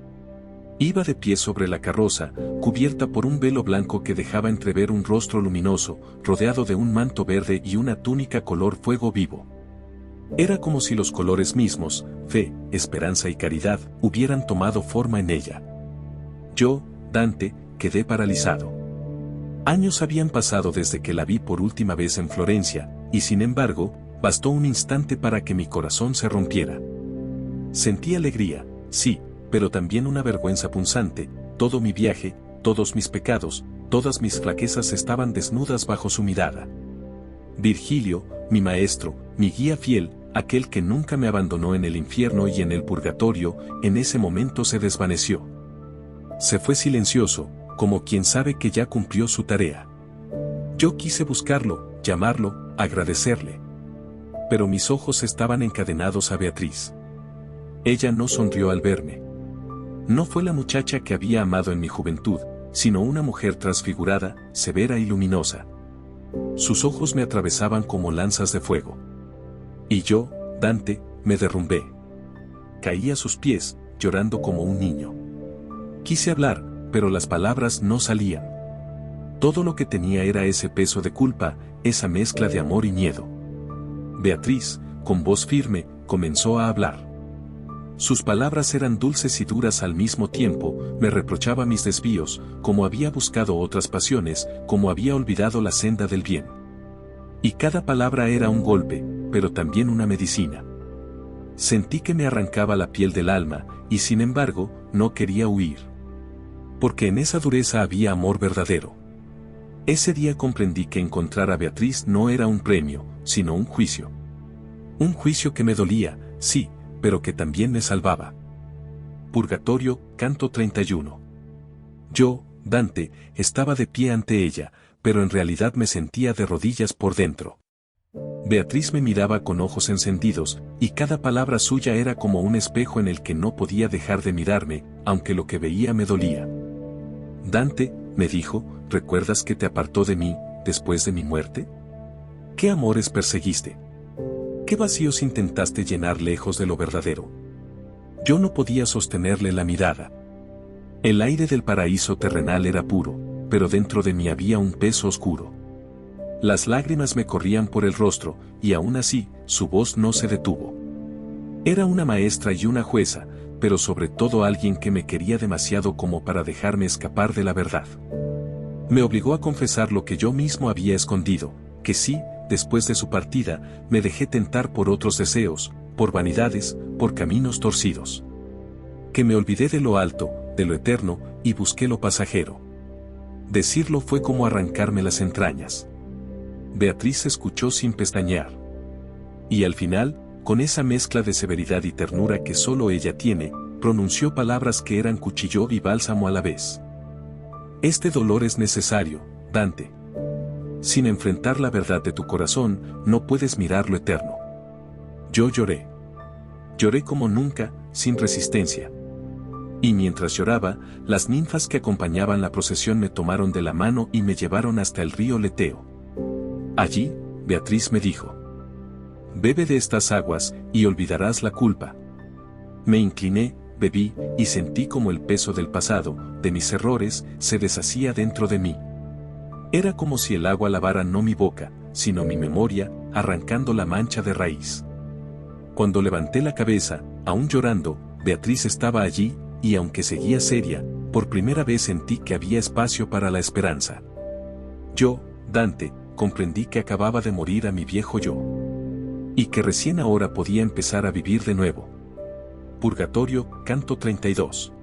Iba de pie sobre la carroza, cubierta por un velo blanco que dejaba entrever un rostro luminoso, rodeado de un manto verde y una túnica color fuego vivo. Era como si los colores mismos, fe, esperanza y caridad, hubieran tomado forma en ella. Yo, Dante, quedé paralizado. Años habían pasado desde que la vi por última vez en Florencia, y sin embargo, bastó un instante para que mi corazón se rompiera. Sentí alegría, sí, pero también una vergüenza punzante, todo mi viaje, todos mis pecados, todas mis flaquezas estaban desnudas bajo su mirada. Virgilio, mi maestro, mi guía fiel, aquel que nunca me abandonó en el infierno y en el purgatorio, en ese momento se desvaneció. Se fue silencioso, como quien sabe que ya cumplió su tarea. Yo quise buscarlo, llamarlo, agradecerle. Pero mis ojos estaban encadenados a Beatriz. Ella no sonrió al verme. No fue la muchacha que había amado en mi juventud, sino una mujer transfigurada, severa y luminosa. Sus ojos me atravesaban como lanzas de fuego. Y yo, Dante, me derrumbé. Caí a sus pies, llorando como un niño. Quise hablar, pero las palabras no salían. Todo lo que tenía era ese peso de culpa, esa mezcla de amor y miedo. Beatriz, con voz firme, comenzó a hablar. Sus palabras eran dulces y duras al mismo tiempo, me reprochaba mis desvíos, como había buscado otras pasiones, como había olvidado la senda del bien. Y cada palabra era un golpe, pero también una medicina. Sentí que me arrancaba la piel del alma, y sin embargo, no quería huir. Porque en esa dureza había amor verdadero. Ese día comprendí que encontrar a Beatriz no era un premio, sino un juicio. Un juicio que me dolía, sí, pero que también me salvaba. Purgatorio, canto 31. Yo, Dante, estaba de pie ante ella, pero en realidad me sentía de rodillas por dentro. Beatriz me miraba con ojos encendidos, y cada palabra suya era como un espejo en el que no podía dejar de mirarme, aunque lo que veía me dolía. Dante, me dijo, ¿recuerdas que te apartó de mí, después de mi muerte? ¿Qué amores perseguiste? ¿Qué vacíos intentaste llenar lejos de lo verdadero? Yo no podía sostenerle la mirada. El aire del paraíso terrenal era puro, pero dentro de mí había un peso oscuro. Las lágrimas me corrían por el rostro, y aún así, su voz no se detuvo. Era una maestra y una jueza, pero sobre todo alguien que me quería demasiado como para dejarme escapar de la verdad. Me obligó a confesar lo que yo mismo había escondido, que sí, después de su partida, me dejé tentar por otros deseos, por vanidades, por caminos torcidos. Que me olvidé de lo alto, de lo eterno, y busqué lo pasajero. Decirlo fue como arrancarme las entrañas. Beatriz escuchó sin pestañear. Y al final, con esa mezcla de severidad y ternura que solo ella tiene, pronunció palabras que eran cuchillo y bálsamo a la vez. Este dolor es necesario, Dante. Sin enfrentar la verdad de tu corazón, no puedes mirar lo eterno. Yo lloré. Lloré como nunca, sin resistencia. Y mientras lloraba, las ninfas que acompañaban la procesión me tomaron de la mano y me llevaron hasta el río Leteo. Allí, Beatriz me dijo: bebe de estas aguas, y olvidarás la culpa. Me incliné, bebí, y sentí como el peso del pasado, de mis errores, se deshacía dentro de mí. Era como si el agua lavara no mi boca, sino mi memoria, arrancando la mancha de raíz. Cuando levanté la cabeza, aún llorando, Beatriz estaba allí, y aunque seguía seria, por primera vez sentí que había espacio para la esperanza. Yo, Dante, comprendí que acababa de morir a mi viejo yo. Y que recién ahora podía empezar a vivir de nuevo. Purgatorio, canto 32.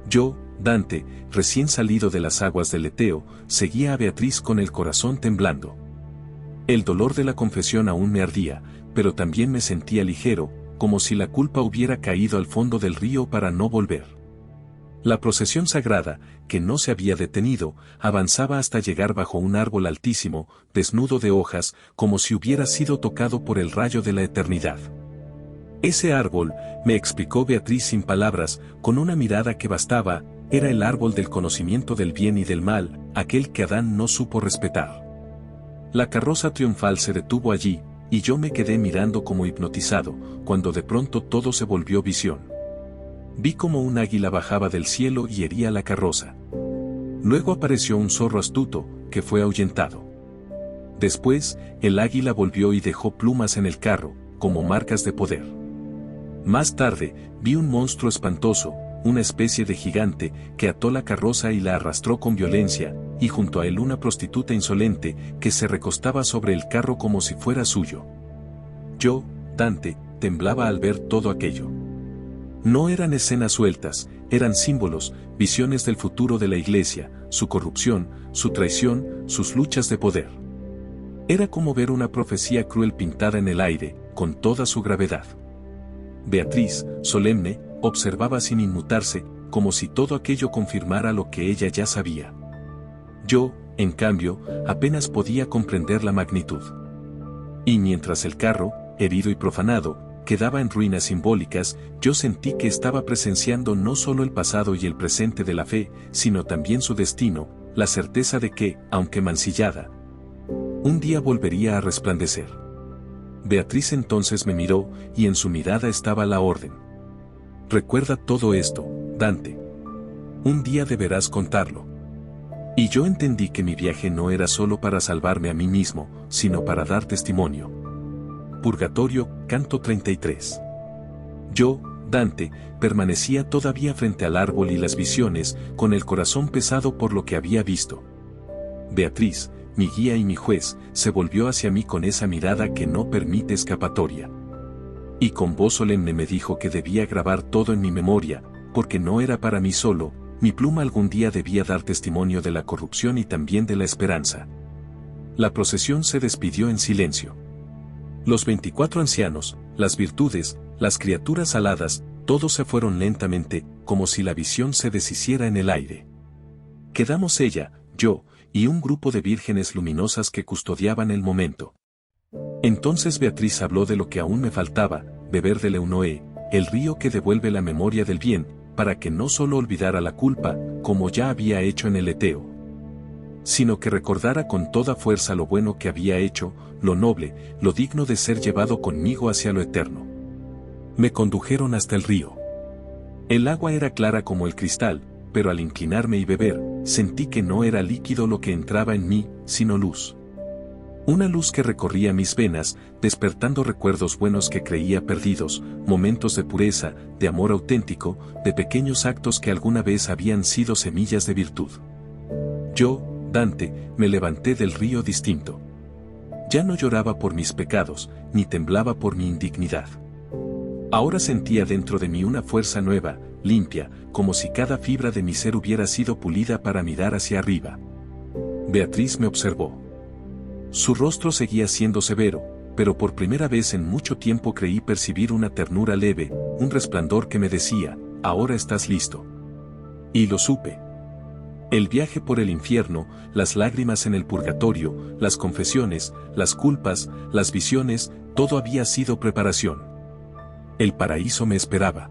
Yo, Dante, recién salido de las aguas del Leteo, seguía a Beatriz con el corazón temblando. El dolor de la confesión aún me ardía, pero también me sentía ligero, como si la culpa hubiera caído al fondo del río para no volver. La procesión sagrada, que no se había detenido, avanzaba hasta llegar bajo un árbol altísimo, desnudo de hojas, como si hubiera sido tocado por el rayo de la eternidad. Ese árbol, me explicó Beatriz sin palabras, con una mirada que bastaba, era el árbol del conocimiento del bien y del mal, aquel que Adán no supo respetar. La carroza triunfal se detuvo allí, y yo me quedé mirando como hipnotizado, cuando de pronto todo se volvió visión. Vi como un águila bajaba del cielo y hería la carroza. Luego apareció un zorro astuto, que fue ahuyentado. Después, el águila volvió y dejó plumas en el carro, como marcas de poder. Más tarde, vi un monstruo espantoso, una especie de gigante, que ató la carroza y la arrastró con violencia, y junto a él una prostituta insolente, que se recostaba sobre el carro como si fuera suyo. Yo, Dante, temblaba al ver todo aquello. No eran escenas sueltas, eran símbolos, visiones del futuro de la iglesia, su corrupción, su traición, sus luchas de poder. Era como ver una profecía cruel pintada en el aire, con toda su gravedad. Beatriz, solemne, observaba sin inmutarse, como si todo aquello confirmara lo que ella ya sabía. Yo, en cambio, apenas podía comprender la magnitud. Y mientras el carro, herido y profanado, quedaba en ruinas simbólicas, yo sentí que estaba presenciando no solo el pasado y el presente de la fe, sino también su destino, la certeza de que, aunque mancillada, un día volvería a resplandecer. Beatriz entonces me miró, y en su mirada estaba la orden. Recuerda todo esto, Dante. Un día deberás contarlo. Y yo entendí que mi viaje no era solo para salvarme a mí mismo, sino para dar testimonio. Purgatorio, canto 33. Yo, Dante, permanecía todavía frente al árbol y las visiones, con el corazón pesado por lo que había visto. Beatriz, mi guía y mi juez, se volvió hacia mí con esa mirada que no permite escapatoria. Y con voz solemne me dijo que debía grabar todo en mi memoria, porque no era para mí solo, Mi pluma algún día debía dar testimonio de la corrupción y también de la esperanza. La procesión se despidió en silencio. Los 24 ancianos, las virtudes, las criaturas aladas, todos se fueron lentamente, como si la visión se deshiciera en el aire. Quedamos ella, yo, y un grupo de vírgenes luminosas que custodiaban el momento. Entonces Beatriz habló de lo que aún me faltaba, beber del Eunoé, el río que devuelve la memoria del bien, para que no solo olvidara la culpa, como ya había hecho en el Eteo, sino que recordara con toda fuerza lo bueno que había hecho, lo noble, lo digno de ser llevado conmigo hacia lo eterno. Me condujeron hasta el río. El agua era clara como el cristal, pero al inclinarme y beber, sentí que no era líquido lo que entraba en mí, sino luz. Una luz que recorría mis venas, despertando recuerdos buenos que creía perdidos, momentos de pureza, de amor auténtico, de pequeños actos que alguna vez habían sido semillas de virtud. Yo, Dante, me levanté del río distinto. Ya no lloraba por mis pecados, ni temblaba por mi indignidad. Ahora sentía dentro de mí una fuerza nueva, limpia, como si cada fibra de mi ser hubiera sido pulida para mirar hacia arriba. Beatriz me observó. Su rostro seguía siendo severo, pero por primera vez en mucho tiempo creí percibir una ternura leve, un resplandor que me decía, ahora estás listo. Y lo supe. El viaje por el infierno, las lágrimas en el purgatorio, las confesiones, las culpas, las visiones, todo había sido preparación. El paraíso me esperaba.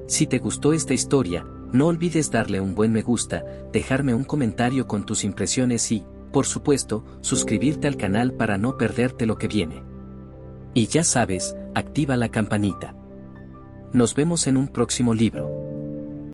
Si te gustó esta historia, no olvides darle un buen me gusta, dejarme un comentario con tus impresiones y, por supuesto, suscribirte al canal para no perderte lo que viene. Y ya sabes, activa la campanita. Nos vemos en un próximo libro.